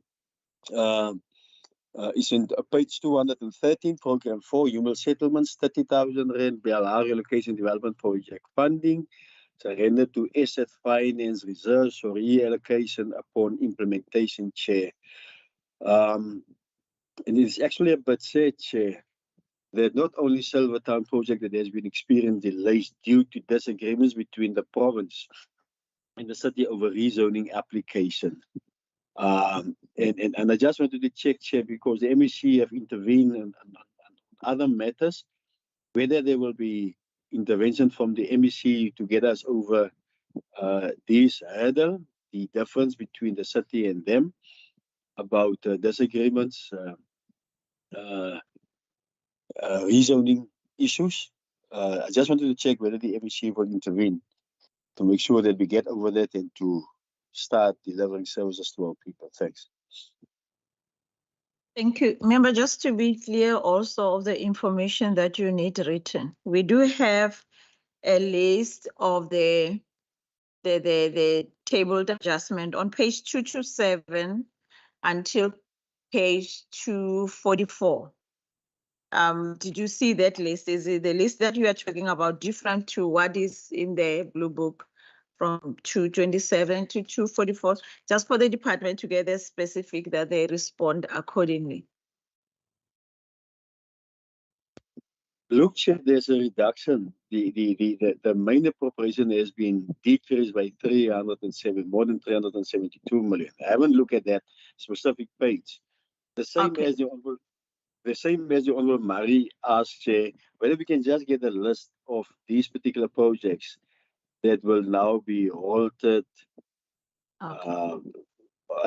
is in page 213, program 4, human settlements, 30,000 rand, BLR relocation development project funding, surrender to asset finance reserves for reallocation upon implementation, Chair. And it's actually a bit sad, Chair, that not only Silvertown project that has been experiencing delays due to disagreements between the province and the city over rezoning application. And I just wanted to check, Chair, because the MEC have intervened on other matters, whether there will be intervention from the MEC to get us over this hurdle, the difference between the city and them about disagreements, rezoning issues. I just wanted to check whether the MEC will intervene to make sure that we get over that and to start delivering services to our people. Thanks.
Thank you. Member, just to be clear also of the information that you need written, we do have a list of the tabled adjustment on page 227 until page 244. Did you see that list? Is it the list that you are talking about different to what is in the blue book from 227 to 244? Just for the department to get a specific that they respond accordingly.
Look, Chair, there's a reduction. The main appropriation has been decreased by 307, more than 372 million. I haven't looked at that specific page. The same as the Honourable Murray asked, Chair, whether we can just get a list of these particular projects that will now be halted. A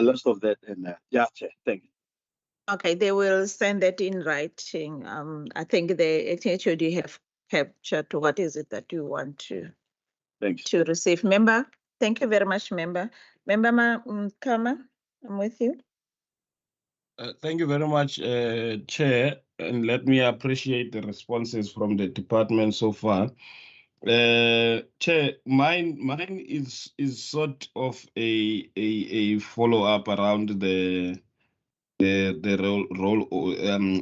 list of that, and yeah, Chair, thank you.
Okay, they will send that in writing. I think the HOD have captured what is it that you want to receive. Member, thank you very much, Member. Member Kama, I'm with you.
Thank you very much, Chair, and let me appreciate the responses from the department so far. Chair, mine is sort of a follow-up around the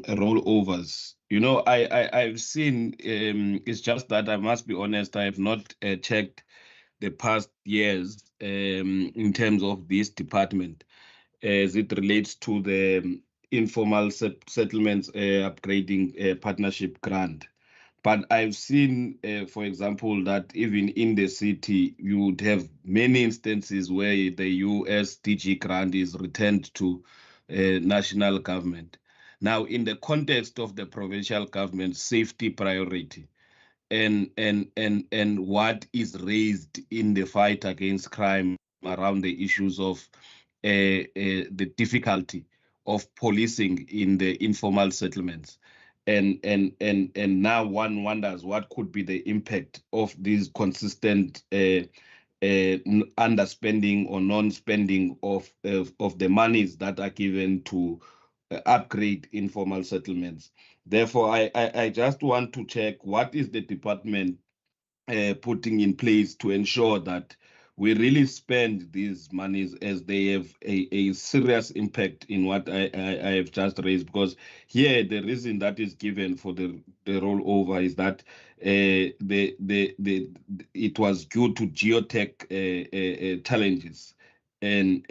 rollovers. You know, I've seen, it's just that I must be honest, I have not checked the past years in terms of this department as it relates to the informal settlements upgrading partnership grant. But I've seen, for example, that even in the city, you would have many instances where the USDG grant is returned to national government. Now, in the context of the provincial government safety priority and what is raised in the fight against crime around the issues of the difficulty of policing in the informal settlements. And now one wonders what could be the impact of these consistent underspending or non-spending of the monies that are given to upgrade informal settlements. Therefore, I just want to check what is the department putting in place to ensure that we really spend these monies as they have a serious impact in what I have just raised. Because here the reason that is given for the rollover is that it was due to geotech challenges and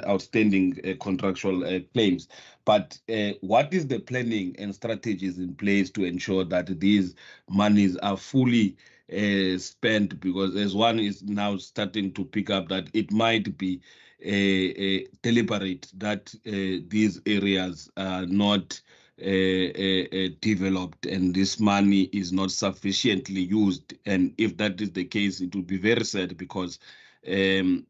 outstanding contractual claims. But what is the planning and strategies in place to ensure that these monies are fully spent? Because as one is now starting to pick up that it might be deliberate that these areas are not developed and this money is not sufficiently used. And if that is the case, it would be very sad because it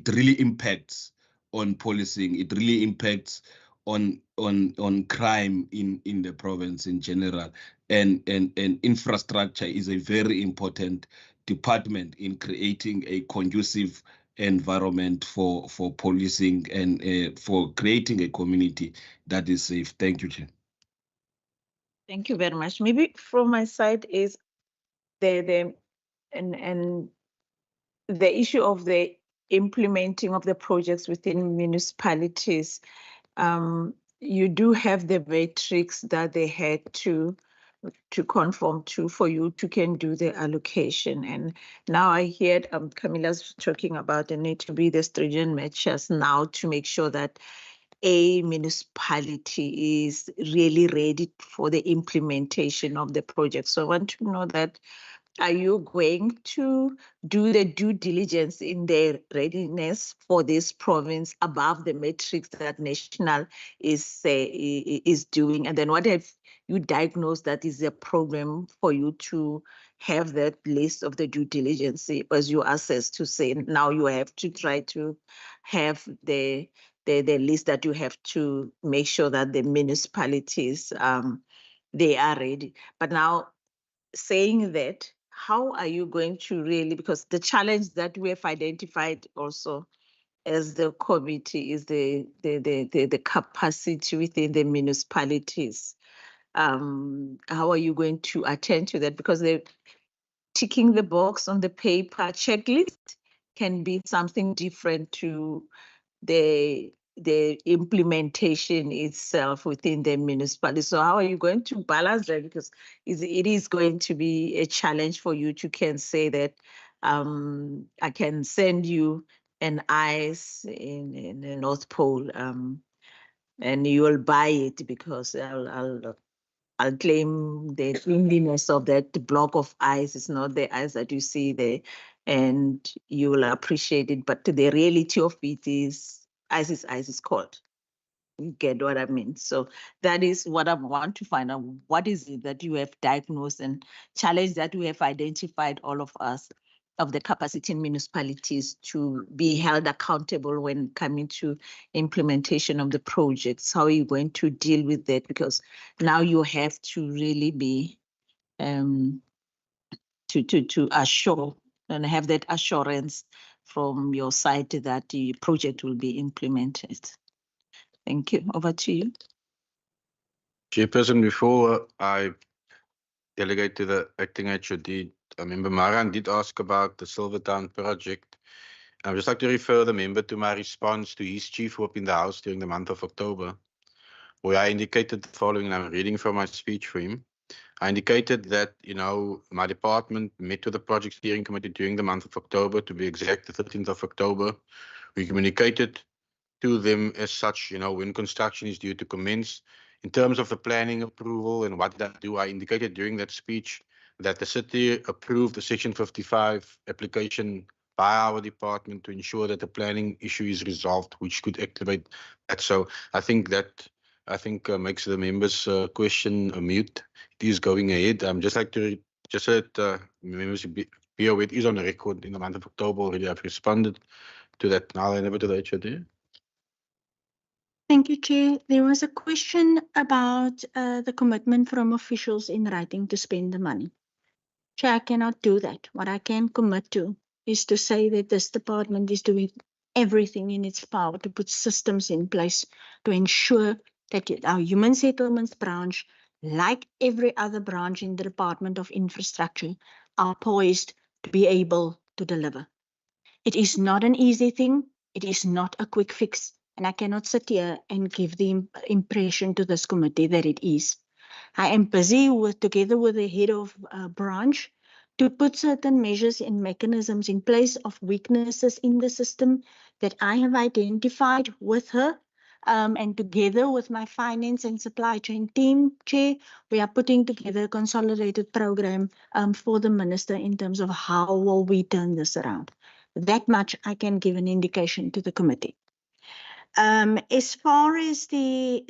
really impacts on policing. It really impacts on crime in the province in general, and infrastructure is a very important department in creating a conducive environment for policing and for creating a community that is safe. Thank you, Chair.
Thank you very much. Maybe from my side is the issue of the implementing of the projects within municipalities. You do have the matrix that they had to conform to for you to can do the allocation. And now I heard Camilla's talking about the need to be the stringent measures now to make sure that a municipality is really ready for the implementation of the project. So I want to know that, are you going to do the due diligence in their readiness for this province above the metrics that national is doing? And then what have you diagnosed that is a problem for you to have that list of the due diligence as you assess to say now you have to try to have the list that you have to make sure that the municipalities they are ready. But now saying that, how are you going to really, because the challenge that we have identified also as the committee is the capacity within the municipalities. How are you going to attend to that? Because they're ticking the box on the paper checklist can be something different to the implementation itself within the municipality. So how are you going to balance that? Because it is going to be a challenge for you to can say that I can send you an ice in the North Pole and you will buy it because I'll claim the cleanliness of that block of ice. It's not the ice that you see there, and you will appreciate it. But the reality of it is ice is cold. You get what I mean? So that is what I want to find out. What is it that you have diagnosed and challenge that we have identified, all of us, of the capacity in municipalities to be held accountable when coming to implementation of the projects? How are you going to deal with that? Because now you have to really be to assure and have that assurance from your side that the project will be implemented. Thank you. Over to you.
Chairperson, before I delegate to the acting HOD, Member Maran did ask about the Silvertown project. I would just like to refer the member to my response to his chief whip in the House during the month of October, where I indicated the following, and I'm reading from my speech for him. I indicated that, my department met with the project steering committee during the month of October, to be exact, the 13th of October. We communicated to them as such, when construction is due to commence. In terms of the planning approval and what that do, I indicated during that speech that the city approved the Section 55 application by our department to ensure that the planning issue is resolved, which could activate that. So I think makes the members' question mute. It is going ahead. Just like to let members be aware, it is on the record in the month of October already. I've responded to that. Now I hand over to the HOD.
Thank you, Chair. There was a question about the commitment from officials in writing to spend the money. Chair, I cannot do that. What I can commit to is to say that this department is doing everything in its power to put systems in place to ensure that our human settlements branch, like every other branch in the Department of Infrastructure, are poised to be able to deliver. It is not an easy thing. It is not a quick fix. And I cannot sit here and give the impression to this committee that it is. I am busy together with the head of branch to put certain measures and mechanisms in place of weaknesses in the system that I have identified with her. And together with my finance and supply chain team, Chair, we are putting together a consolidated program for the minister in terms of how will we turn this around. That much I can give an indication to the committee. As far as the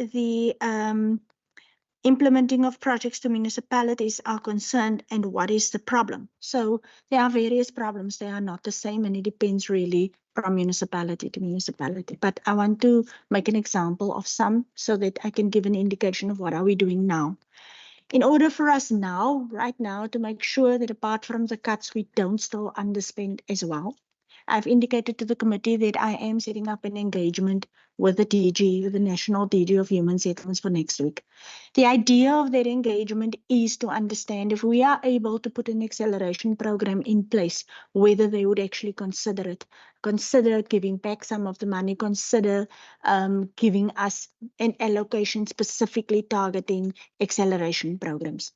implementing of projects to municipalities are concerned, and what is the problem? So there are various problems. They are not the same, and it depends really from municipality to municipality. But I want to make an example of some so that I can give an indication of what are we doing now. In order for us now, right now, to make sure that apart from the cuts, we don't still underspend as well, I've indicated to the committee that I am setting up an engagement with the DG, with the National DG of Human Settlements for next week. The idea of that engagement is to understand if we are able to put an acceleration program in place, whether they would actually consider giving back some of the money, consider giving us an allocation specifically targeting acceleration programs.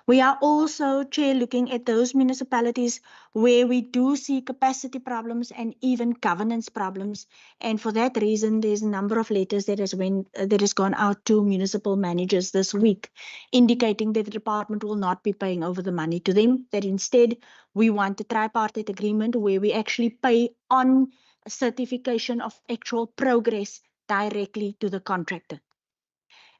We are also, Chair, looking at those municipalities where we do see capacity problems and even governance problems. And for that reason, there's a number of letters that has gone out to municipal managers this week, indicating that the department will not be paying over the money to them, that instead we want a tripartite agreement where we actually pay on a certification of actual progress directly to the contractor.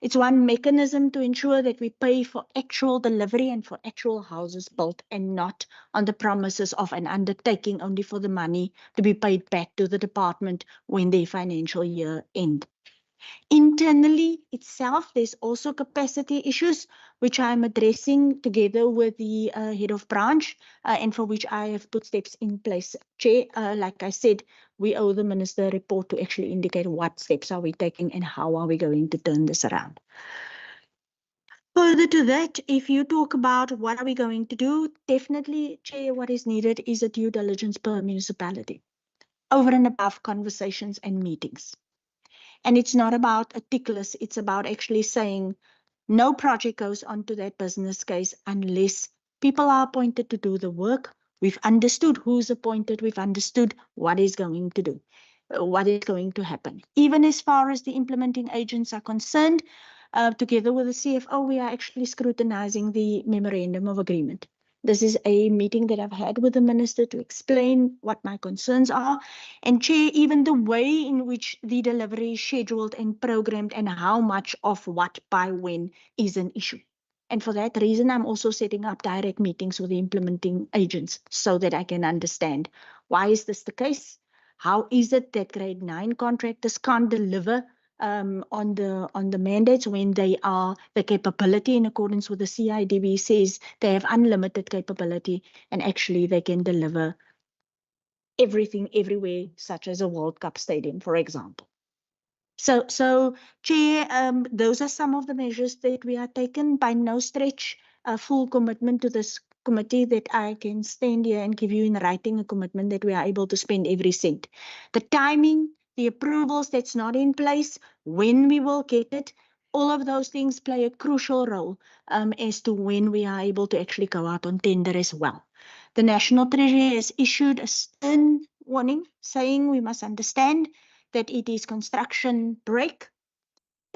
It's one mechanism to ensure that we pay for actual delivery and for actual houses built, and not on the promises of an undertaking only for the money to be paid back to the department when their financial year ends. Internally itself, there's also capacity issues, which I'm addressing together with the head of branch, and for which I have put steps in place. Chair, like I said, we owe the minister a report to actually indicate what steps are we taking and how are we going to turn this around. Further to that, if you talk about what are we going to do, definitely, Chair, what is needed is a due diligence per municipality, over and above conversations and meetings. And it's not about a tick list, it's about actually saying no project goes onto that business case unless people are appointed to do the work. We've understood who's appointed, we've understood what is going to do, what is going to happen. Even as far as the implementing agents are concerned, together with the CFO, we are actually scrutinizing the memorandum of agreement. This is a meeting that I've had with the minister to explain what my concerns are. And Chair, even the way in which the delivery is scheduled and programmed and how much of what by when is an issue. And for that reason, I'm also setting up direct meetings with the implementing agents so that I can understand why is this the case? How is it that grade 9 contractors can't deliver on the mandates when they are the capability in accordance with the CIDB says they have unlimited capability and actually they can deliver everything everywhere, such as a World Cup stadium, for example. So Chair, those are some of the measures that we are taking. By no stretch a full commitment to this committee that I can stand here and give you in writing a commitment that we are able to spend every cent. The timing, the approvals that's not in place, when we will get it, all of those things play a crucial role as to when we are able to actually go out on tender as well. The National Treasury has issued a stern warning saying we must understand that it is construction break.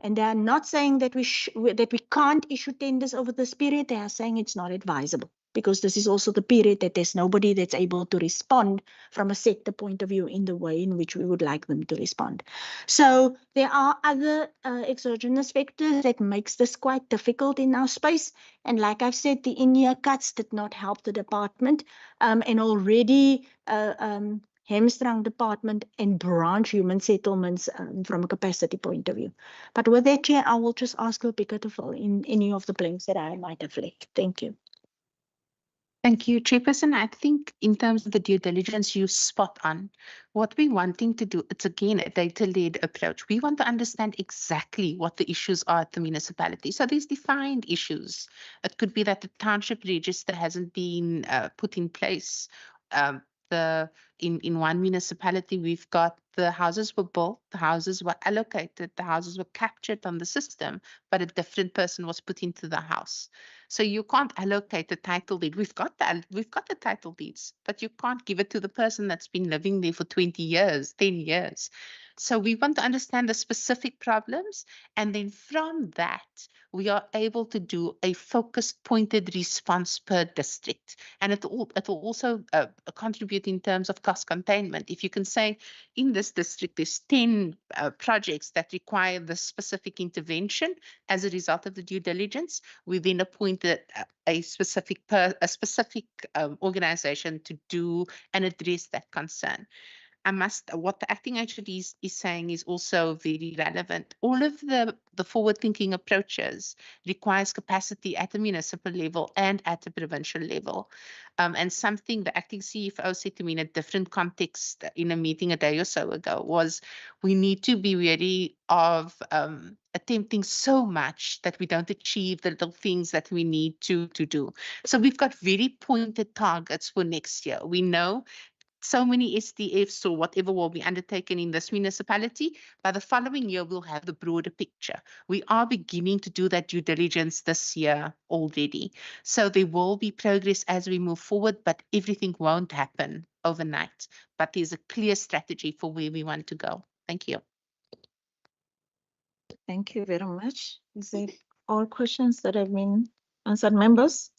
And they are not saying that we can't issue tenders over this period. They are saying it's not advisable, because this is also the period that there's nobody that's able to respond from a sector point of view in the way in which we would like them to respond. So there are other exogenous factors that makes this quite difficult in our space. And like I've said, the in-year cuts did not help the department, and already hamstrung department and branch human settlements from a capacity point of view. But with that, Chair, I will just ask Lopika to fill in any of the blanks that I might have left. Thank you.
Thank you, Chairperson. I think in terms of the due diligence, you spot on. What we're wanting to do, it's again a data-led approach. We want to understand exactly what the issues are at the municipality. So there's defined issues. It could be that the township register hasn't been put in place. In one municipality, we've got the houses were built, the houses were allocated, the houses were captured on the system, but a different person was put into the house. So you can't allocate the title deed. We've got the title deeds, but you can't give it to the person that's been living there for 20 years, 10 years. So we want to understand the specific problems, and then from that, we are able to do a focused, pointed response per district. And it will also contribute in terms of cost containment. If you can say, in this district, there's 10 projects that require the specific intervention as a result of the due diligence, we then appoint a specific organization to do and address that concern. What the acting actually is saying is also very relevant. All of the forward-thinking approaches requires capacity at a municipal level and at a provincial level. And something the acting CFO said to me in a different context in a meeting a day or so ago was, we need to be wary of attempting so much that we don't achieve the little things that we need to do. So we've got very pointed targets for next year. We know so many SDFs or whatever will be undertaken in this municipality. By the following year, we'll have the broader picture. We are beginning to do that due diligence this year already. So there will be progress as we move forward, but everything won't happen overnight. But there's a clear strategy for where we want to go. Thank you.
Thank you very much. Is it all questions that have been answered, members?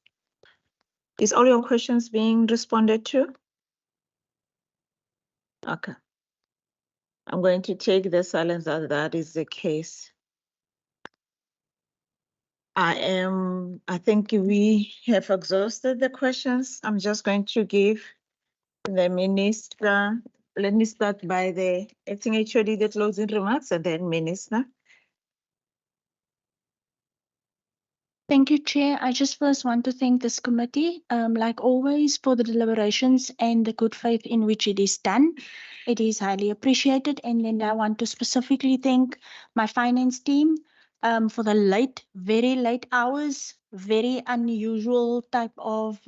Is all your questions being responded to? Okay. I'm going to take the silence as that is the case. I think we have exhausted the questions. I'm just going to give the minister, let me start by the acting HOD, the closing remarks, and then minister.
Thank you, Chair. I just first want to thank this committee, like always, for the deliberations and the good faith in which it is done. It is highly appreciated. And then I want to specifically thank my finance team for the very late hours, very unusual type of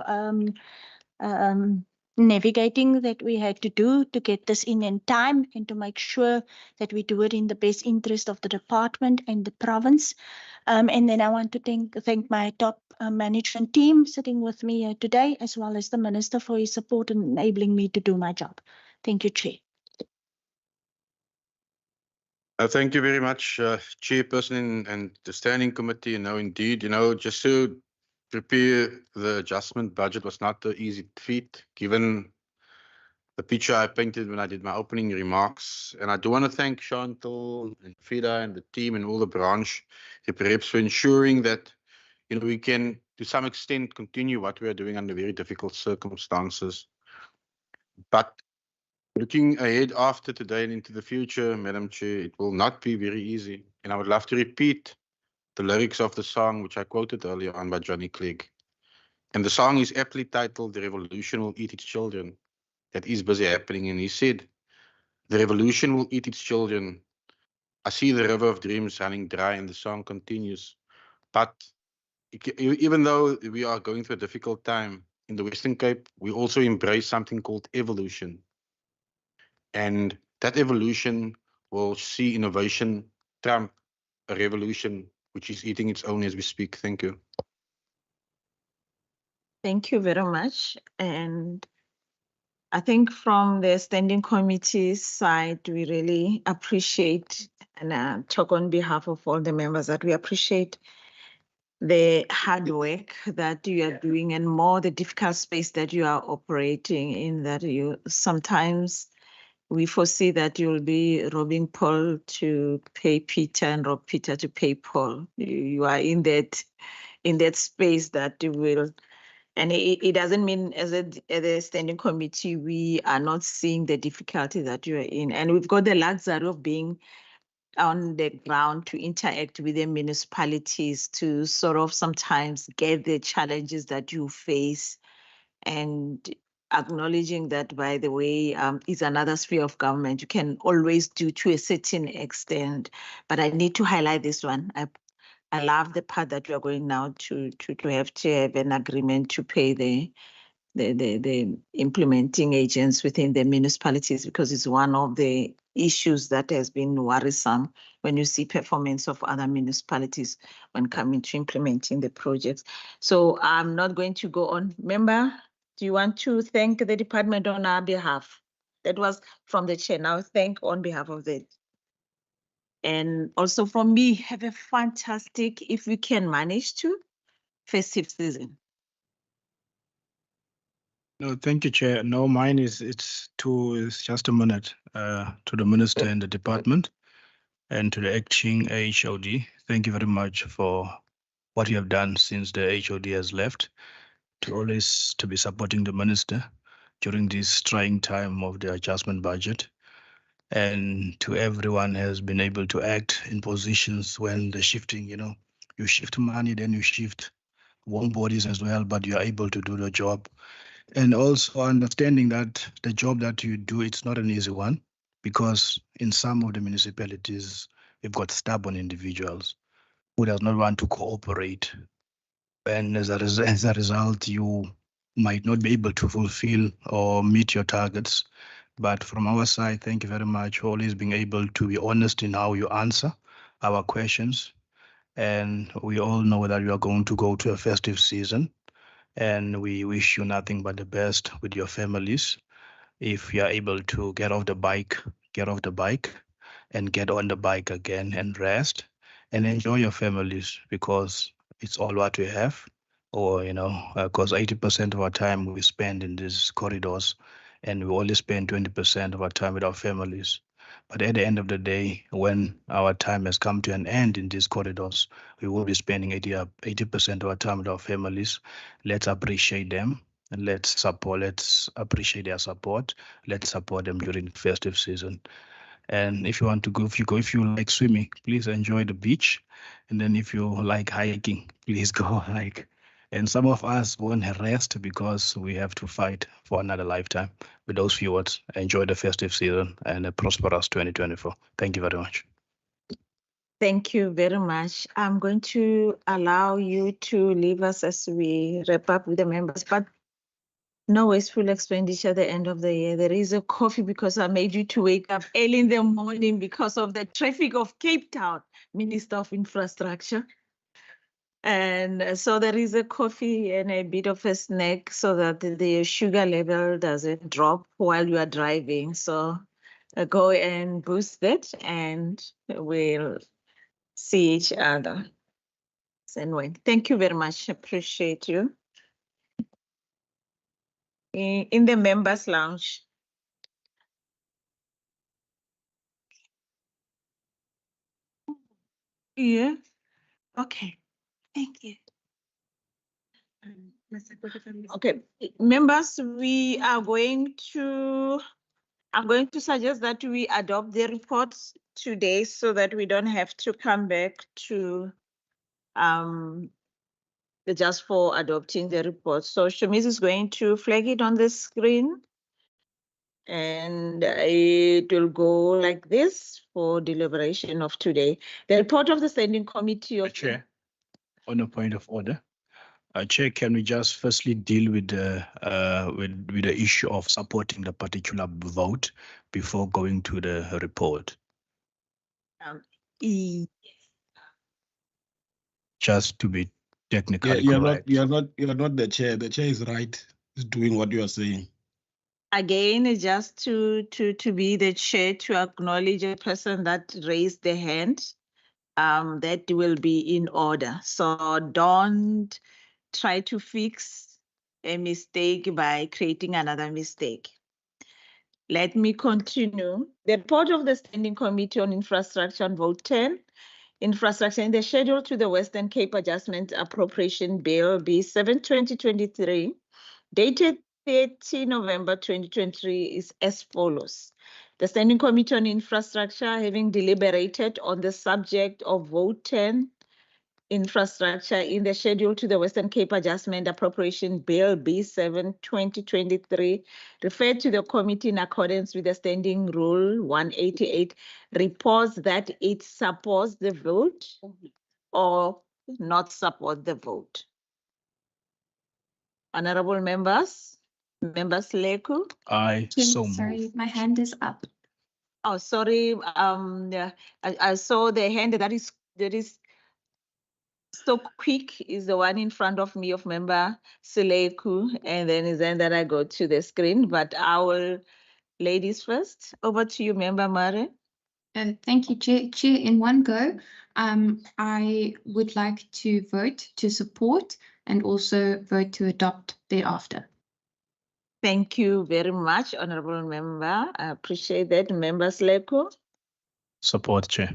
navigating that we had to do to get this in time and to make sure that we do it in the best interest of the department and the province. And then I want to thank my top management team sitting with me here today, as well as the Minister for his support in enabling me to do my job. Thank you, Chair.
Thank you very much, Chairperson and the Standing Committee. Indeed, just to prepare the adjustment budget was not an easy feat, given the picture I painted when I did my opening remarks. And I do want to thank Chantal and Frida and the team and all the branch reps for ensuring that we can, to some extent, continue what we are doing under very difficult circumstances. But looking ahead after today and into the future, Madam Chair, it will not be very easy. And I would love to repeat the lyrics of the song, which I quoted earlier on by Johnny Clegg. And the song is aptly titled, "The Revolution Will Eat Its Children." That is busy happening. And he said, "The revolution will eat its children. I see the river of dreams running dry," and the song continues. But even though we are going through a difficult time in the Western Cape, we also embrace something called evolution. And that evolution will see innovation trump a revolution which is eating its own as we speak. Thank you.
Thank you very much. And I think from the Standing Committee side, we really appreciate, and talk on behalf of all the members, that we appreciate the hard work that you are doing and more the difficult space that you are operating in, that you sometimes we foresee that you'll be robbing Paul to pay Peter and rob Peter to pay Paul. You are in that space that you will, and it doesn't mean as a standing committee, we are not seeing the difficulty that you are in. And we've got the luxury of being on the ground to interact with the municipalities to sort of sometimes get the challenges that you face, and acknowledging that, by the way, is another sphere of government. You can always do to a certain extent, but I need to highlight this one. I love the part that you are going now to have an agreement to pay the implementing agents within the municipalities, because it's one of the issues that has been worrisome when you see performance of other municipalities when coming to implementing the projects. So I'm not going to go on. Member, do you want to thank the department on our behalf? That was from the chair. Now thank on behalf of the. And also from me, have a fantastic, if we can manage to, festive season.
No, thank you, Chair. No, mine is it's just a minute to the Minister and the department and to the acting HOD. Thank you very much for what you have done since the HOD has left, to be supporting the Minister during this trying time of the adjustment budget. And to everyone has been able to act in positions when the shifting, you shift money, then you shift warm bodies as well, but you are able to do the job. And also understanding that the job that you do, it's not an easy one, because in some of the municipalities, we've got stubborn individuals who does not want to cooperate. And as a result, you might not be able to fulfill or meet your targets. But from our side, thank you very much for always being able to be honest in how you answer our questions. And we all know that you are going to go to a festive season. And we wish you nothing but the best with your families. If you are able to get off the bike and get on the bike again and rest and enjoy your families, because it's all what we have. Or, because 80% of our time we spend in these corridors, and we only spend 20% of our time with our families. But at the end of the day, when our time has come to an end in these corridors, we will be spending 80% of our time with our families. Let's appreciate them, and let's appreciate their support. Let's support them during the festive season. And if you want to go, if you like swimming, please enjoy the beach. And then if you like hiking, please go hike. And some of us won't rest because we have to fight for another lifetime. With those few words, enjoy the festive season and a prosperous 2024. Thank you very much.
Thank you very much. I'm going to allow you to leave us as we wrap up with the members, but no wasteful expenditure at the end of the year. There is a coffee because I made you to wake up early in the morning because of the traffic of Cape Town, Minister of Infrastructure. And so there is a coffee and a bit of a snack so that the sugar level doesn't drop while you are driving. So go and boost it and we'll see each other. Anyway, thank you very much. Appreciate you. In the members lounge. Yeah. Okay. Thank you. Okay, members, I'm going to suggest that we adopt the reports today so that we don't have to come back to just for adopting the report. So Shamiz is going to flag it on the screen, and it will go like this for deliberation of today. The report of the Standing Committee of
Chair, on a point of order. Chair, can we just firstly deal with the issue of supporting the particular vote before going to the report? Just to be technically correct.
You're not the chair. The chair is right. Is doing what you are saying.
Again, just to be the chair, to acknowledge a person that raised the hand, that will be in order. So don't try to fix a mistake by creating another mistake. Let me continue. The report of the Standing Committee on Infrastructure on Vote 10, Infrastructure in the schedule to the Western Cape Adjustment Appropriation Bill B7 2023, dated 30 November 2023 is as follows. The Standing Committee on Infrastructure, having deliberated on the subject of Vote 10, Infrastructure in the schedule to the Western Cape Adjustment Appropriation Bill B7 2023, referred to the committee in accordance with the Standing Rule 188, reports that it supports the vote or not support the vote. Honorable members, Members Leku?
Aye, so moved.
Sorry, my hand is up.
Oh, sorry. I saw the hand that is so quick is the one in front of me of Member Seleku, and then is then that I go to the screen, but I will ladies first. Over to you, Member Mare.
Thank you, Chair. Chair, in one go, I would like to vote to support and also vote to adopt thereafter.
Thank you very much, Honorable Member. I appreciate that. Member Sleko.
Support, Chair.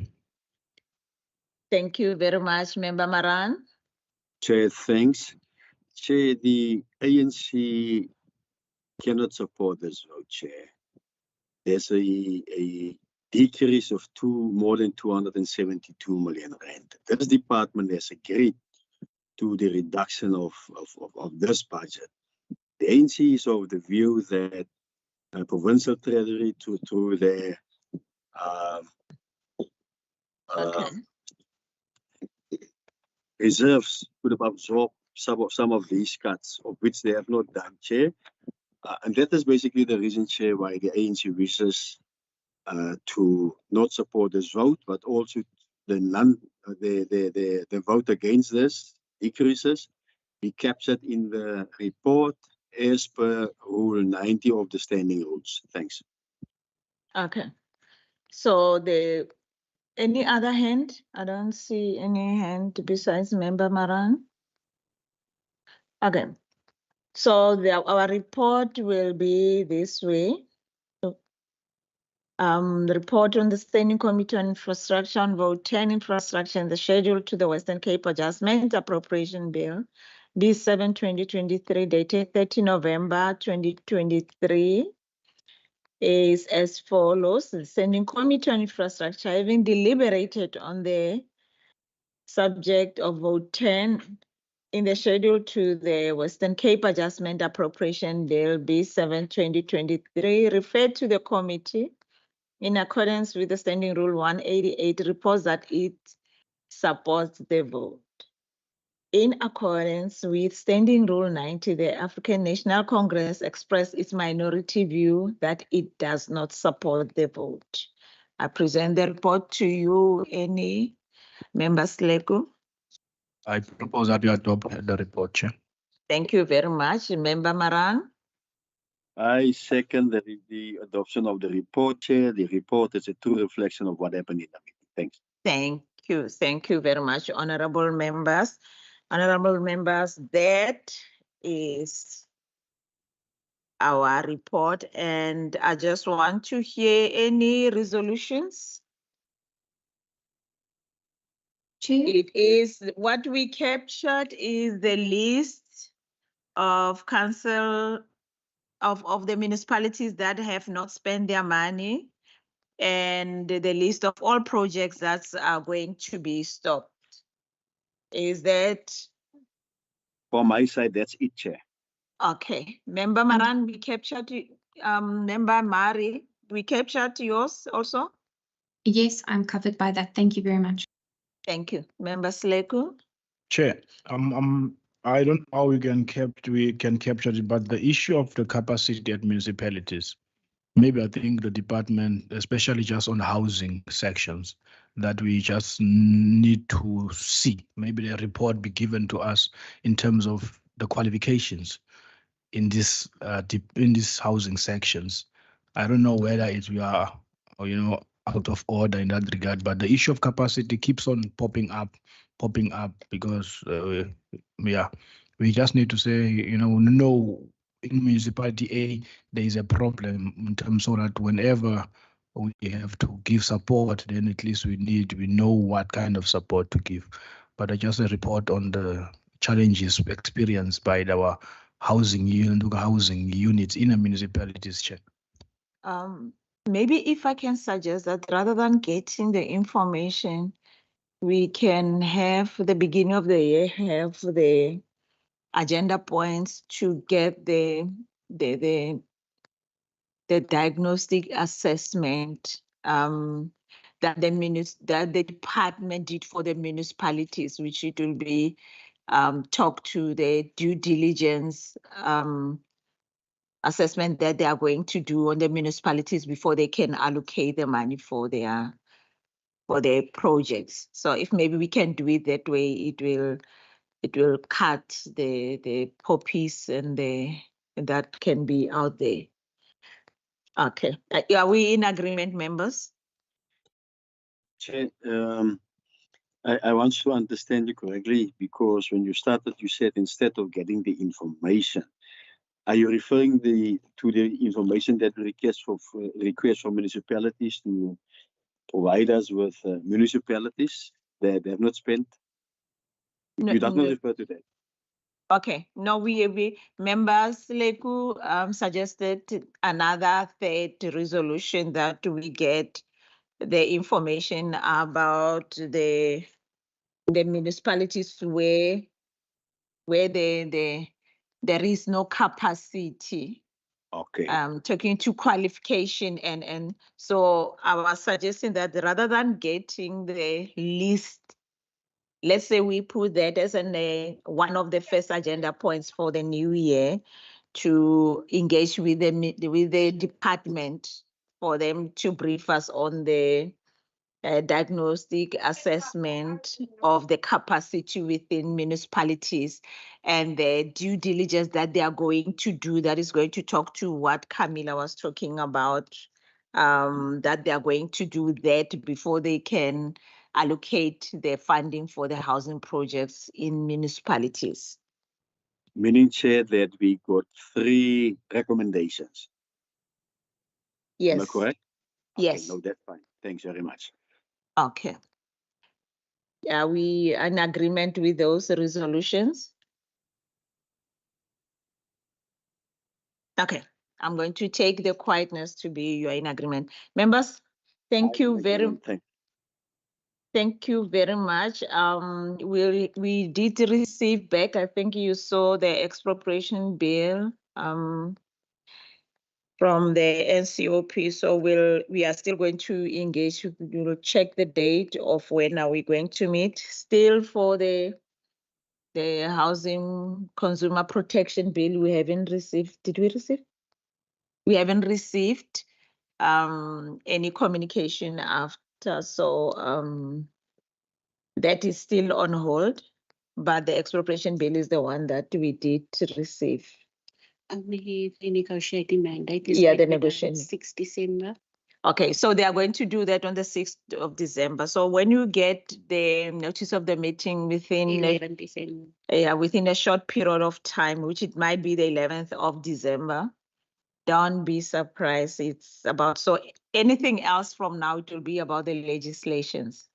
Thank you very much, Member Maran.
Chair, thanks. Chair, the ANC cannot support this vote, Chair. There's a decrease of more than 272 million rand. This department has agreed to the reduction of this budget. The ANC is of the view that Provincial Treasury through their reserves could have absorbed some of these cuts, of which they have not done, Chair. And that is basically the reason, Chair, why the ANC wishes to not support this vote, but also the vote against this decreases be captured in the report as per Rule 90 of the Standing Rules. Thanks.
Okay. So any other hand? I don't see any hand besides Member Maran. Okay. So our report will be this way. The report on the Standing Committee on Infrastructure on Vote 10 Infrastructure and the schedule to the Western Cape Adjustment Appropriation Bill, B7-2023, dated 30 November 2023, is as follows. The Standing Committee on Infrastructure, having deliberated on the subject of Vote 10 in the schedule to the Western Cape Adjustment Appropriation Bill, B7-2023, referred to the committee in accordance with the Standing Rule 188, reports that it supports the vote. In accordance with Standing Rule 90, the African National Congress expressed its minority view that it does not support the vote. I present the report to you. Any members, Sleko?
I propose that you adopt the report, Chair.
Thank you very much. Member Maran?
I second the adoption of the report, Chair. The report is a true reflection of what happened in the meeting. Thanks.
Thank you. Thank you very much, honorable members. Honorable members, that is our report, and I just want to hear any resolutions.
Chair?
It is what we captured is the list of council of the municipalities that have not spent their money, and the list of all projects that are going to be stopped. Is that?
For my side, that's it, Chair.
Okay. Member Maran, we captured, Member Mari, we captured yours also?
Yes, I'm covered by that. Thank you very much.
Thank you. Member Sleko?
Chair, I don't know how we can capture it, but the issue of the capacity at municipalities, maybe I think the department, especially just on housing sections, that we just need to see. Maybe the report be given to us in terms of the qualifications in this housing sections. I don't know whether we are, out of order in that regard, but the issue of capacity keeps on popping up because we just need to say, no, in municipality A, there is a problem in terms of that whenever we have to give support, then at least we know what kind of support to give. But just a report on the challenges experienced by our housing units in a municipalities, Chair.
Maybe if I can suggest that rather than getting the information, we can have the beginning of the year, have the agenda points to get the diagnostic assessment that the department did for the municipalities, which it will be talk to the due diligence assessment that they are going to do on the municipalities before they can allocate the money for their projects. So if maybe we can do it that way, it will cut the poppies and that can be out there. Okay. Are we in agreement, members?
Chair, I want to understand you correctly, because when you started, you said instead of getting the information, are you referring to the information that we request for municipalities to provide us with municipalities that have not spent?
No,
You does not
no.
refer to that.
Okay, no, we members Leku suggested another third resolution that we get the information about the municipalities where there is no capacity.
Okay.
Talking to qualification and so I was suggesting that rather than getting the list, let's say we put that as one of the first agenda points for the new year, to engage with the department for them to brief us on the diagnostic assessment of the capacity within municipalities and the due diligence that they are going to do, that is going to talk to what Camilla was talking about, that they are going to do that before they can allocate the funding for the housing projects in municipalities.
Meaning, Chair, that we got 3 recommendations.
Yes.
Am I correct?
Yes.
Okay, no, that's fine. Thanks very much.
Okay. Are we in agreement with those resolutions? Okay, I'm going to take the quietness to be you are in agreement. Members, thank you very much. We did receive back, I think you saw the expropriation bill from the NCOP. So we are still going to engage, check the date of when are we going to meet. Still for the housing consumer protection bill, we haven't received. Did we receive? We haven't received any communication after, so that is still on hold, but the expropriation bill is the one that we did receive.
The negotiating mandate is
the negotiation
6 December.
Okay, so they are going to do that on the 6th of December. So when you get the notice of the meeting within
11 December.
Within a short period of time, which it might be the 11th of December, don't be surprised. It's about, so anything else from now, it will be about the legislations.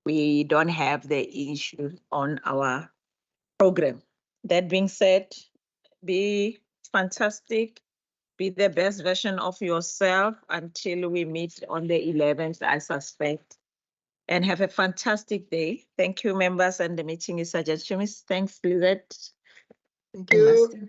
We don't have the issue on our program. That being said, be fantastic, be the best version of yourself until we meet on the 11th, I suspect. And have a fantastic day. Thank you, members, and the meeting is adjourned. Thanks, Lizette.
Thank you.